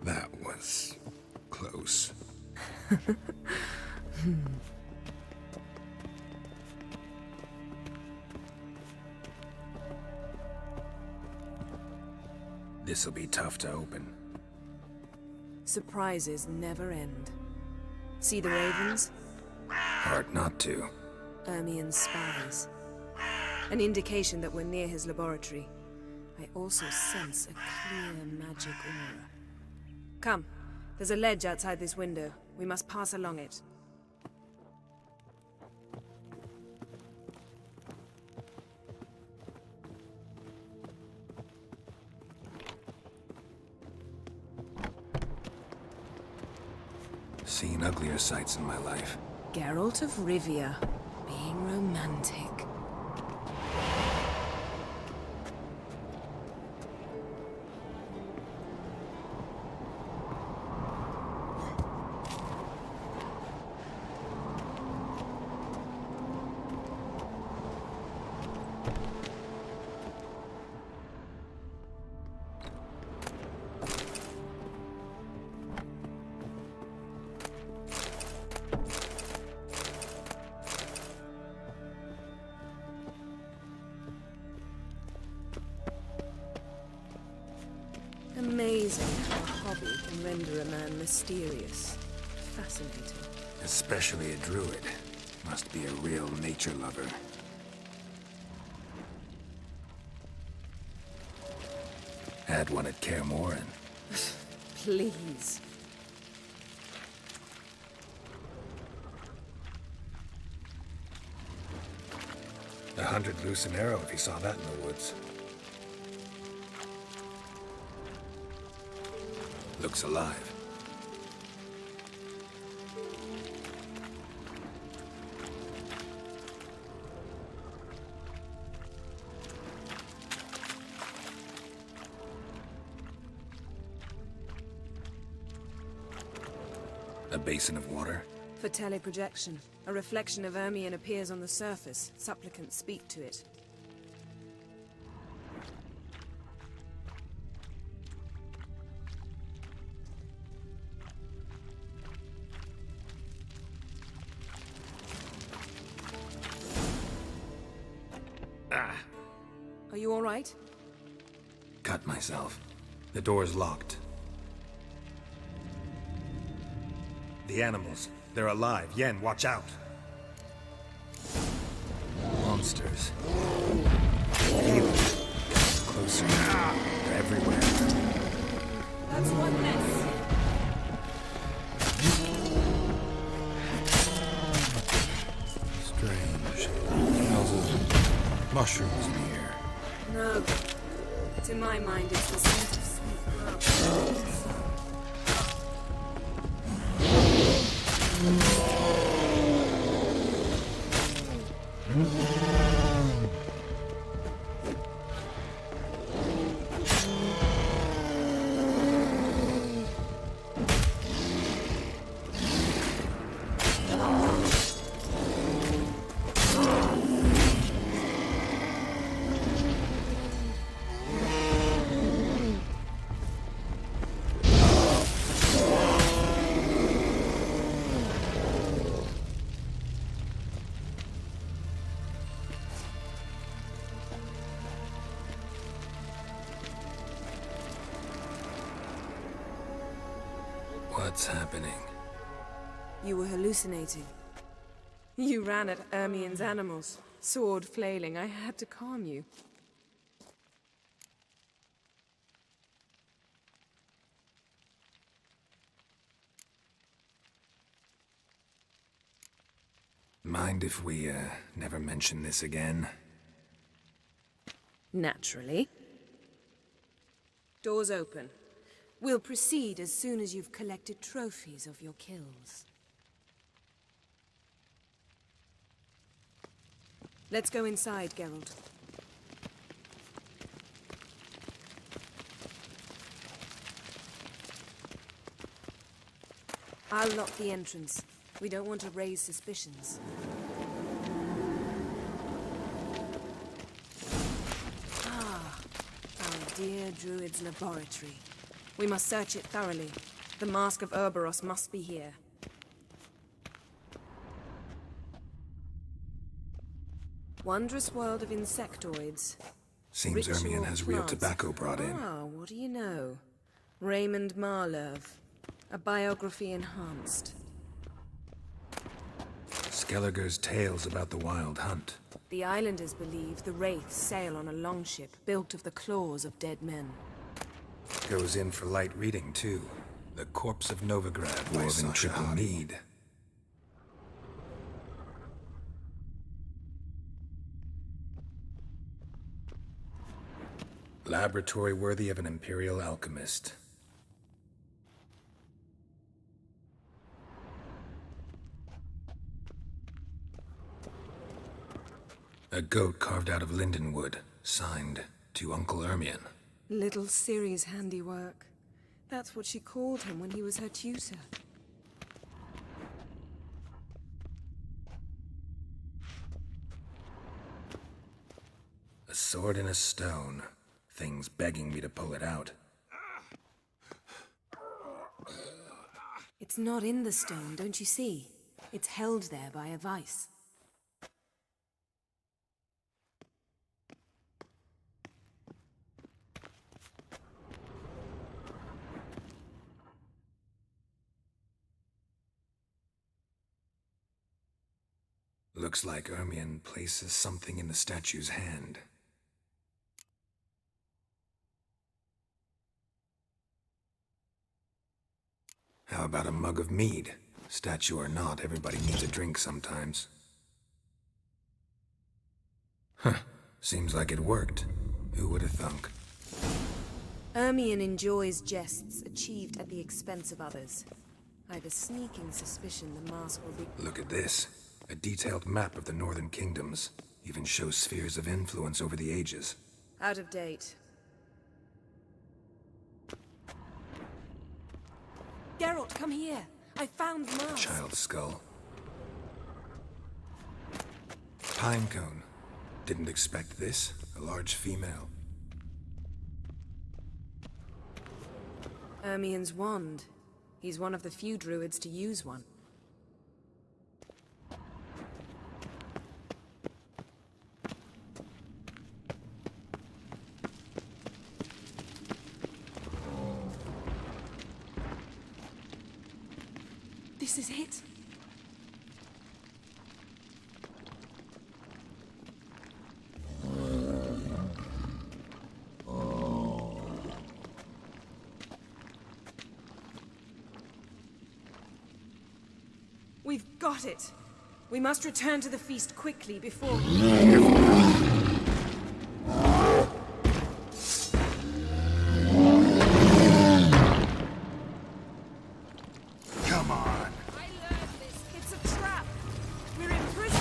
That was close. This'll be tough to open. Surprises never end. See the ravens? Hard not to. Ermien's spies. An indication that we're near his laboratory. I also sense a clear magic aura. Come, there's a ledge outside this window. We must pass along it. Seen uglier sights in my life. Geralt of Rivia, being romantic. Amazing how a hobby can render a man mysterious. Fascinating. Especially a druid. Must be a real nature lover. Had one at Kaer Morhen. Please. $100 loose an arrow if you saw that in the woods. Looks alive. A basin of water? For teleprojection. A reflection of Ermion appears on the surface. Supplicants speak to it. Ah! Are you all right? Cut myself. The door's locked. The animals. They're alive. Yen, watch out! Monsters. Feel them. Closer. They're everywhere. That's one less. Strange. Smells of mushrooms in here. No. To my mind, it's the scent of sweet grass. What's happening? You were hallucinating. You ran at Ermion's animals, sword flailing. I had to calm you. Mind if we, never mention this again? Naturally. Doors open. We'll proceed as soon as you've collected trophies of your kills. Let's go inside, Geralt. I'll lock the entrance. We don't want to raise suspicions. Ah, our dear Druid's laboratory. We must search it thoroughly. The Mask of Ouroboros must be here. Wondrous world of insectoids. Seems Ritual Ermion has real plants. tobacco brought in. Ah, what do you know? Raymond Marlev. A biography enhanced. Skelliger's tales about the Wild Hunt. The islanders believe the wraiths sail on a longship built of the claws of dead men. Goes in for light reading, too. The Corpse of Novigrad by Dwarven Triple Mead. Laboratory worthy of an Imperial alchemist. A goat carved out of lindenwood, signed to Uncle Ermion. Little Ciri's handiwork. That's what she called him when he was her tutor. A sword in a stone. Things begging me to pull it out. It's not in the stone, don't you see? It's held there by a vice. Looks like Ermion places something in the statue's hand. How about a mug of mead? Statue or not, everybody needs a drink sometimes. Huh. Seems like it worked. Who would have thunk? Ermion enjoys jests achieved at the expense of others. I have a sneaking suspicion the mask will be... Look at this. A detailed map of the Northern Kingdoms. Even shows spheres of influence over the ages. Out of date. Geralt, come here. I found the mask. Child's skull. Pinecone. Didn't expect this. A large female. Ermion's wand. He's one of the few druids to use one. This is it. We've got it. We must return to the feast quickly before... Come on. I learned this. It's a trap. We're in prison.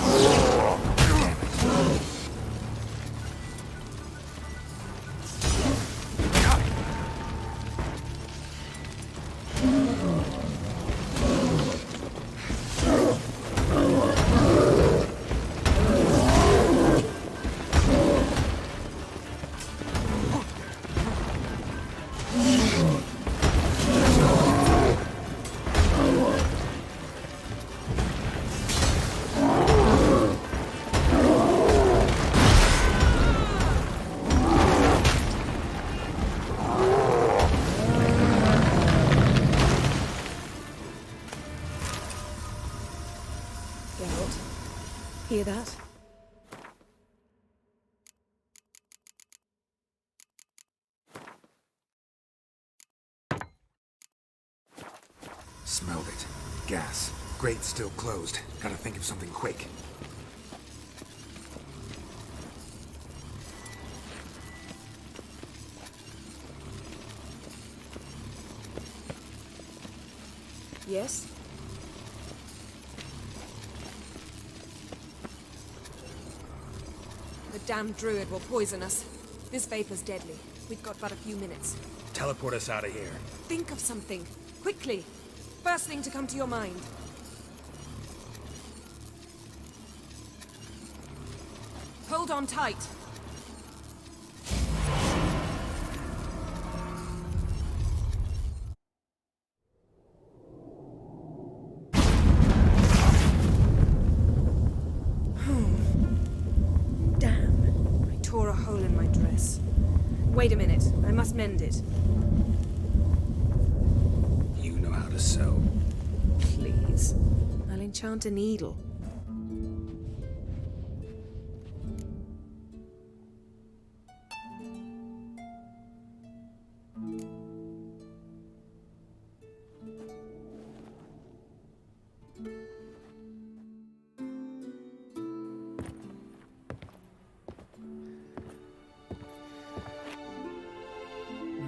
Geralt, hear that? Smelled it. Gas. Grate still closed. Gotta think of something quick. Yes? The damned druid will poison us. This vapor's deadly. We've got but a few minutes. Teleport us out of here. Think of something. Quickly. First thing to come to your mind. Hold on tight. Damn. I tore a hole in my dress. Wait a minute. I must mend it. You know how to sew. Please. I'll enchant a needle.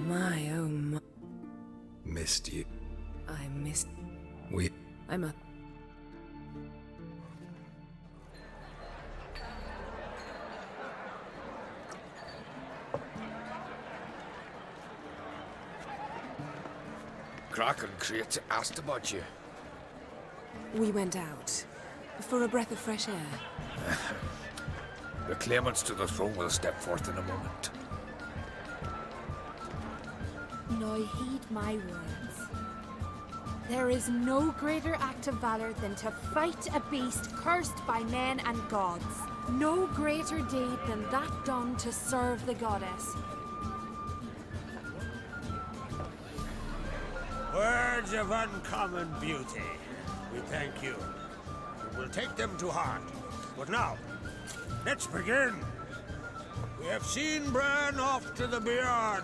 My, oh my. Missed you. I missed... We... I'm a... Kraken Crate asked about you. We went out. For a breath of fresh air. The claimants to the throne will step forth in a moment. Now heed my words. There is no greater act of valor than to fight a beast cursed by men and gods. No greater deed than that done to serve the goddess. Words of uncommon beauty. We thank you. We will take them to heart. But now, let's begin. We have seen Bran off to the Beyond,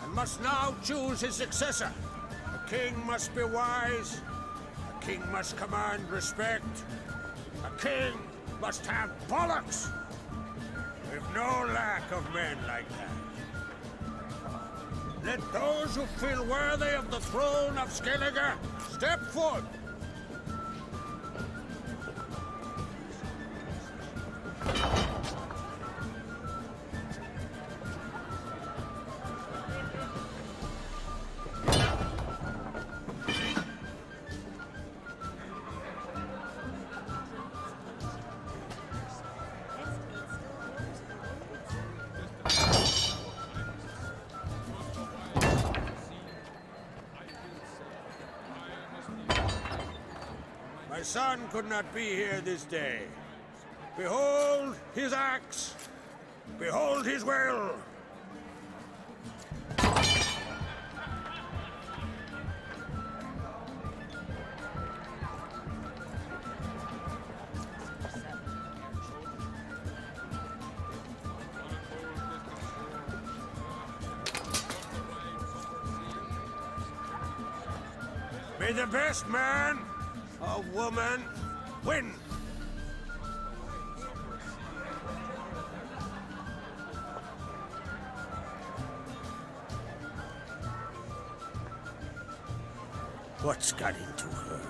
and must now choose his successor. A king must be wise. A king must command respect. A king must have bollocks. We've no lack of men like that. Let those who feel worthy of the throne of Skellige step forth. My son could not be here this day. Behold his axe. Behold his will. May the best man or woman win. What's got into her?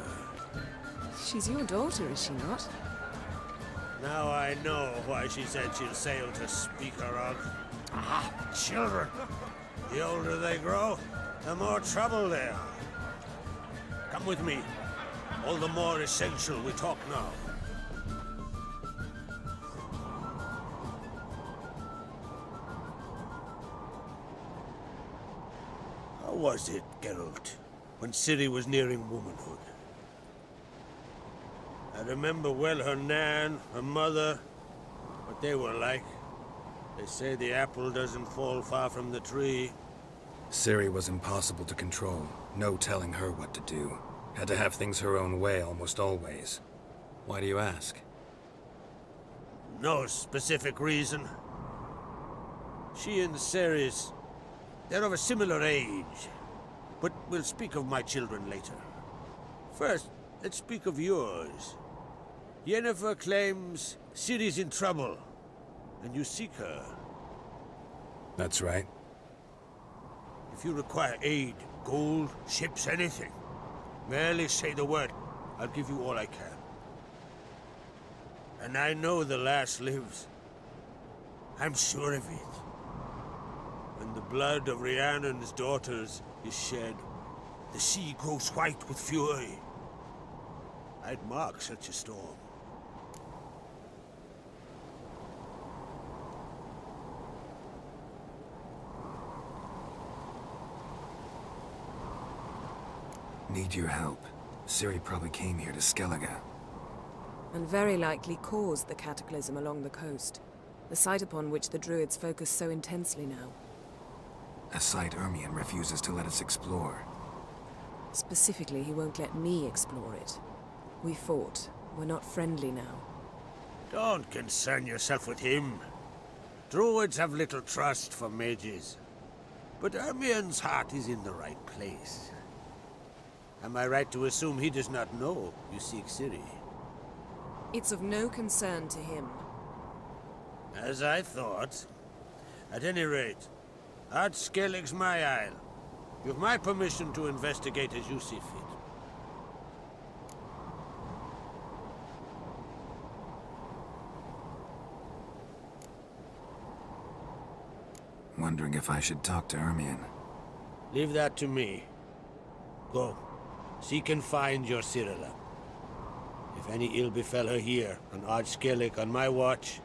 She's your daughter, is she not? Now I know why she said she'll sail to speak her of. Ah, children. The older they grow, the more trouble they are. Come with me. All the more essential we talk now. How was it, Geralt, when Ciri was nearing womanhood? I remember well her nan, her mother, what they were like. They say the apple doesn't fall far from the tree. Ciri was impossible to control. No telling her what to do. Had to have things her own way almost always. Why do you ask? No specific reason. She and Ceres, they're of a similar age. But we'll speak of my children later. First, let's speak of yours. Yennefer claims Ciri's in trouble, and you seek her. That's right. If you require aid, gold, ships, anything, merely say the word. I'll give you all I can. And I know the lass lives. I'm sure of it. When the blood of Rhiannon's daughters is shed, the sea grows white with fury. I'd mark such a storm. Need your help. Ciri probably came here to Skellige. And very likely caused the cataclysm along the coast, the site upon which the Druids focus so intensely now. A site Ermion refuses to let us explore. Specifically, he won't let me explore it. We fought. We're not friendly now. Don't concern yourself with him. Druids have little trust for mages. But Ermion's heart is in the right place. Am I right to assume he does not know you seek Ciri? It's of no concern to him. As I thought. At any rate, Ard Skellig's my isle. You've my permission to investigate as you see fit. Wondering if I should talk to Ermion. Leave that to me. Go. Seek and find your Cirilla. If any ill befell her here, on Ard Skellig on my watch,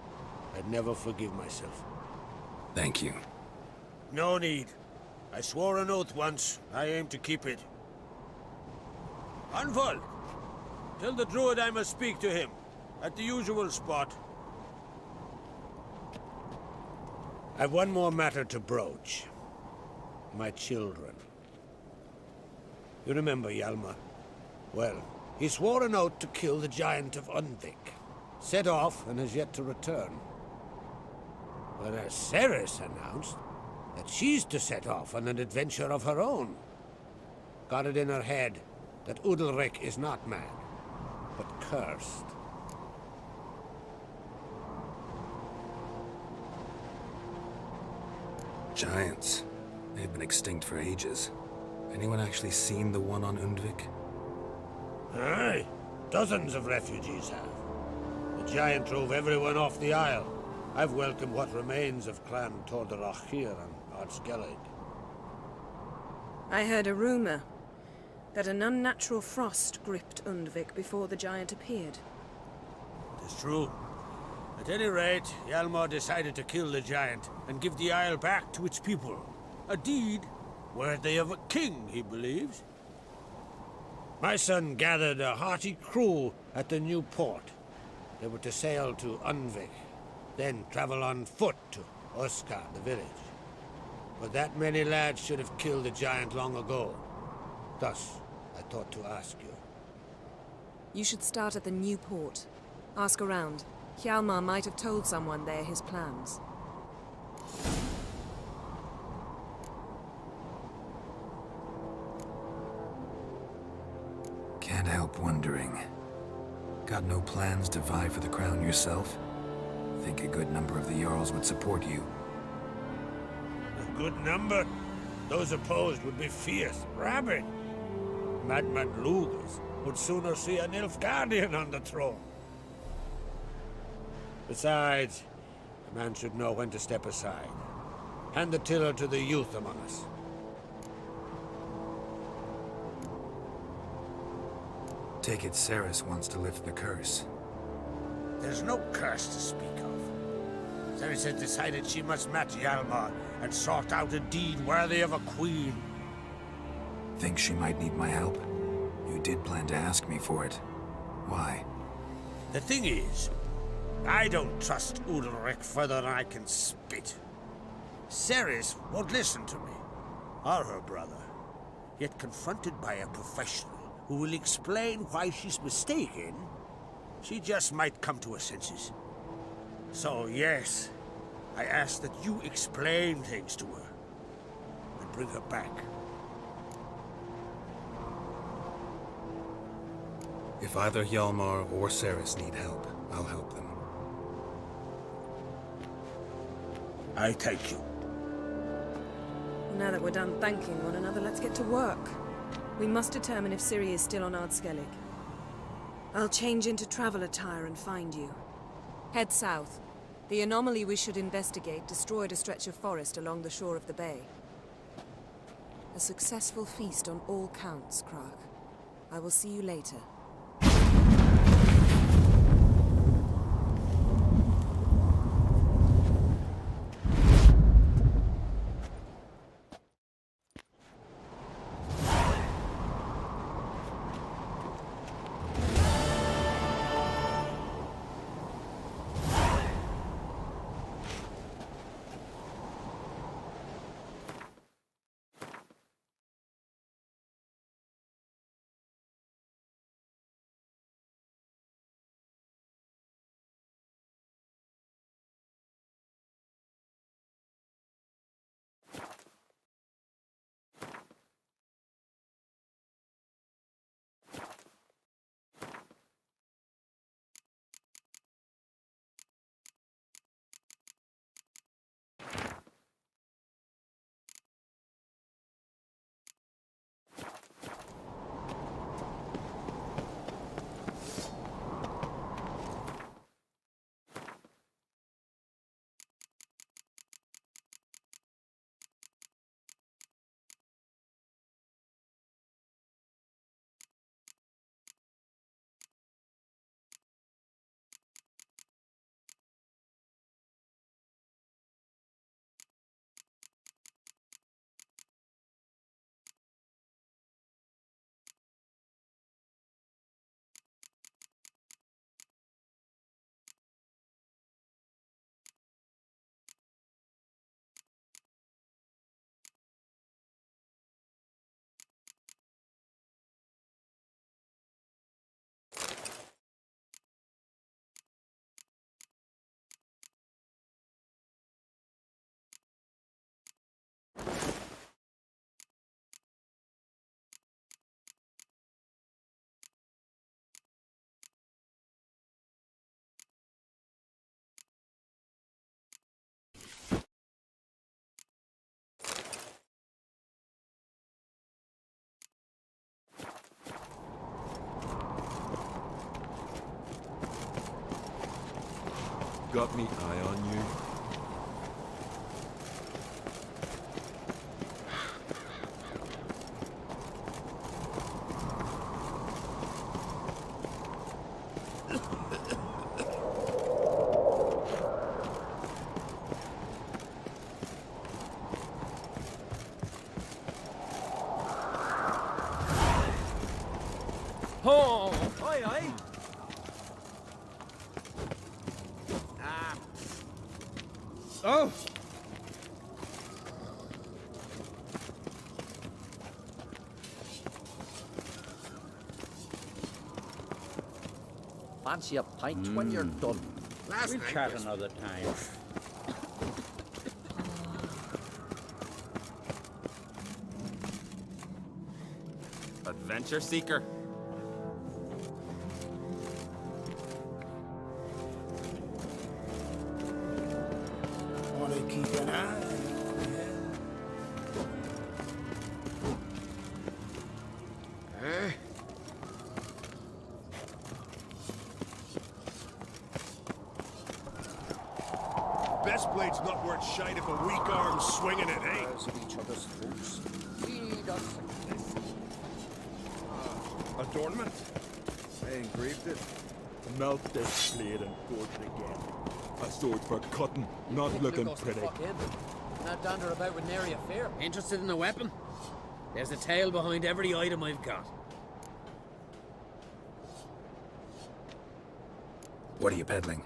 I'd never forgive myself. Thank you. No need. I swore an oath once. I aim to keep it. Anvald! Tell the druid I must speak to him. At the usual spot. I've one more matter to broach. My children. You remember Hjalmar? Well, he swore an oath to kill the giant of Undvik. Set off and has yet to return. Whereas Ceres announced that she's to set off on an adventure of her own. got it in her head that Udalric is not mad, but cursed. Giants. They've been extinct for ages. Anyone actually seen the one on Undvik? Aye. Dozens of refugees have. The giant drove everyone off the isle. I've welcomed what remains of Clan Tordarach here on Ardskellig. I heard a rumor that an unnatural frost gripped Undvik before the giant appeared. It is true. At any rate, Hjalmar decided to kill the giant and give the isle back to its people. A deed worthy of a king, he believes. My son gathered a hearty crew at the new port. They were to sail to Undvik, then travel on foot to Oskar, the village. But that many lads should have killed the giant long ago. Thus, I thought to ask you. You should start at the new port. Ask around. Hjalmar might have told someone there his plans. Can't help wondering. Got no plans to vie for the crown yourself? Think a good number of the Jarls would support you. A good number? Those opposed would be fierce, rabid. Madman Lugas would sooner see an Nilfgaardian on the throne. Besides, a man should know when to step aside. Hand the tiller to the youth among us. Take it Cerys wants to lift the curse. There's no curse to speak of. Cerys has decided she must match Hjalmar and sort out a deed worthy of a queen. Think she might need my help? You did plan to ask me for it. Why? The thing is, I don't trust Udalric further than I can spit. Cerys won't listen to me, or her brother. Yet confronted by a professional who will explain why she's mistaken, she just might come to her senses. So yes, I ask that you explain things to her and bring her back. If either Hjalmar or Cerys need help, I'll help them. I thank you. Now that we're done thanking one another, let's get to work. We must determine if Ciri is still on Ardskellig. I'll change into travel attire and find you. Head south. The anomaly we should investigate destroyed a stretch of forest along the shore of the bay. A successful feast on all counts, Krach. I will see you later. got me eye on you. Oh! Aye, aye! Oh! Fancy a pint when you're done. We'll chat another time. Adventure seeker. Want to keep an eye on Best blade's not worth shite if a weak arm's swinging it, eh? Each other's throats. Feed us. Adornment? I engraved it. Melt this blade and forge it again. A sword for cutting, not looking Lugos the pretty. fuck in. Not dander about with nary a fear. Interested in a weapon? There's a tale behind every item I've got. What are you peddling?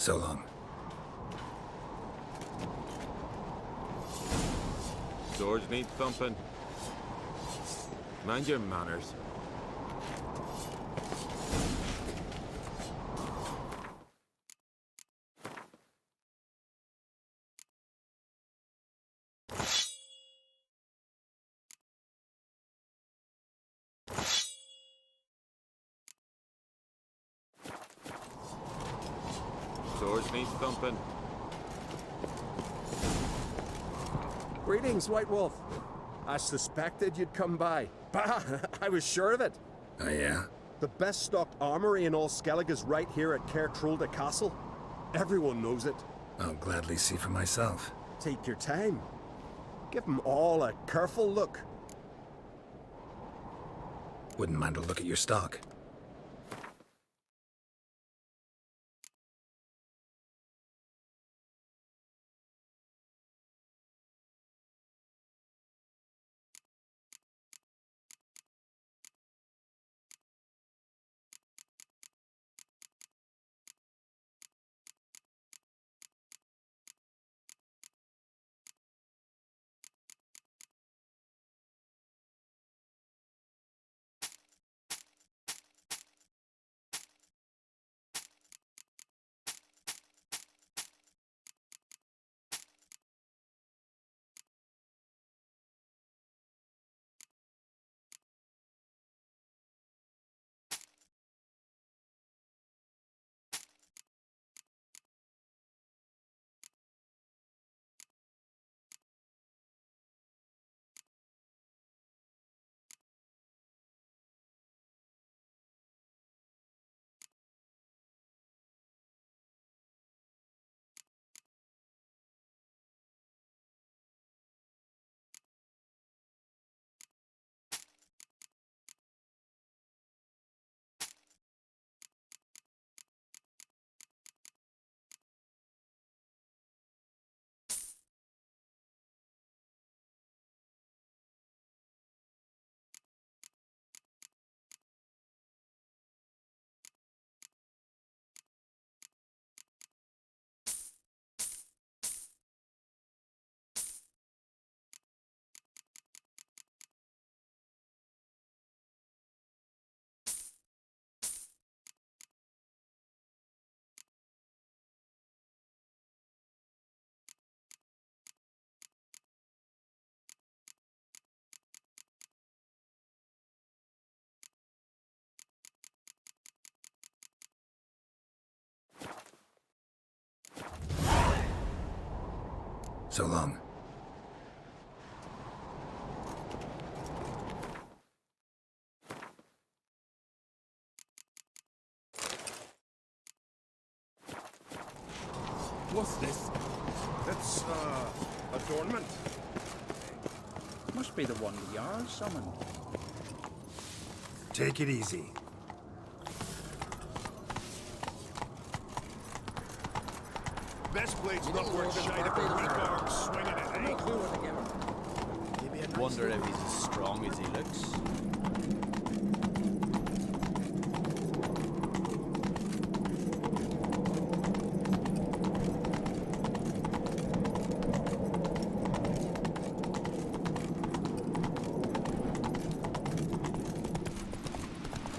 So long. Swords need thumping. Mind your manners. Swords need thumping. Greetings, White Wolf. I suspected you'd come by. Bah, I was sure of it. Oh, yeah? The best stocked armory in all Skellig is right here at Caer Trolda Castle. Everyone knows it. I'll gladly see for myself. Take your time. Give them all a careful look. Wouldn't mind a look at your stock. So long. What's this? It's, adornment. Must be the one the Jarl summoned. Take it easy. This blade's not worth shite if a weak arm swinging it, eh? Wonder if he's as strong as he looks.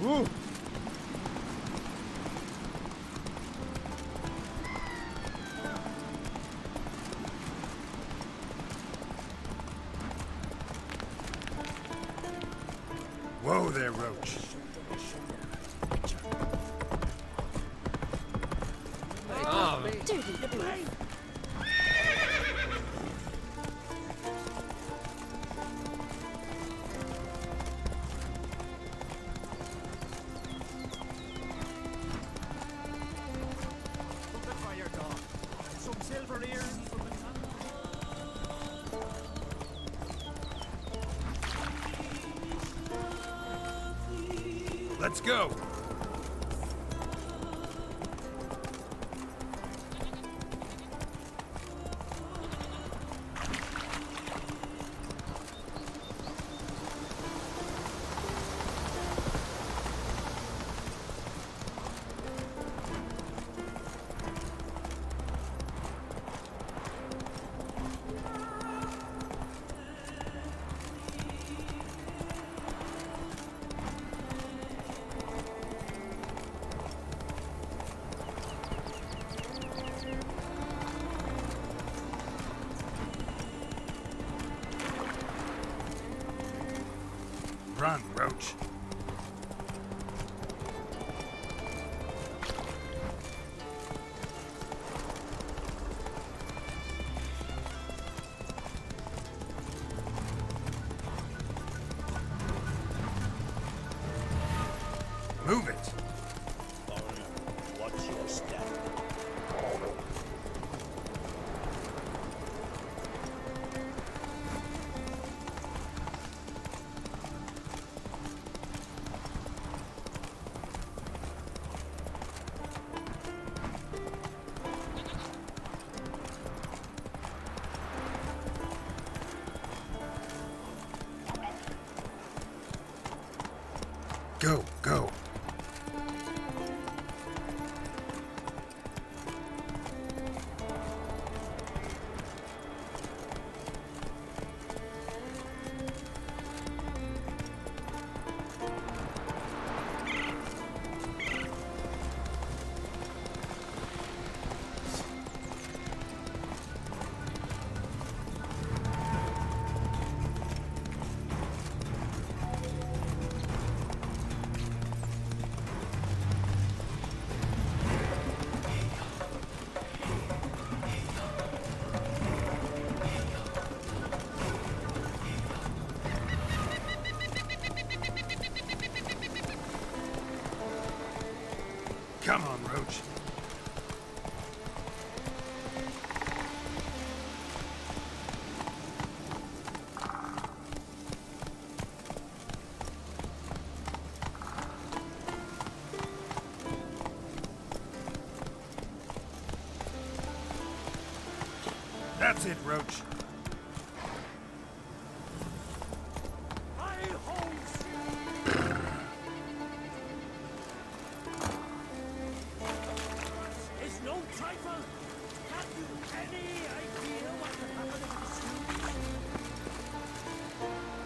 Ooh. Whoa there, Roach. Let's go. Run, Roach. Move it. Watch your step. Go, go. Come on, Roach. That's it, Roach. Is no trifle. Have you any idea what could happen if it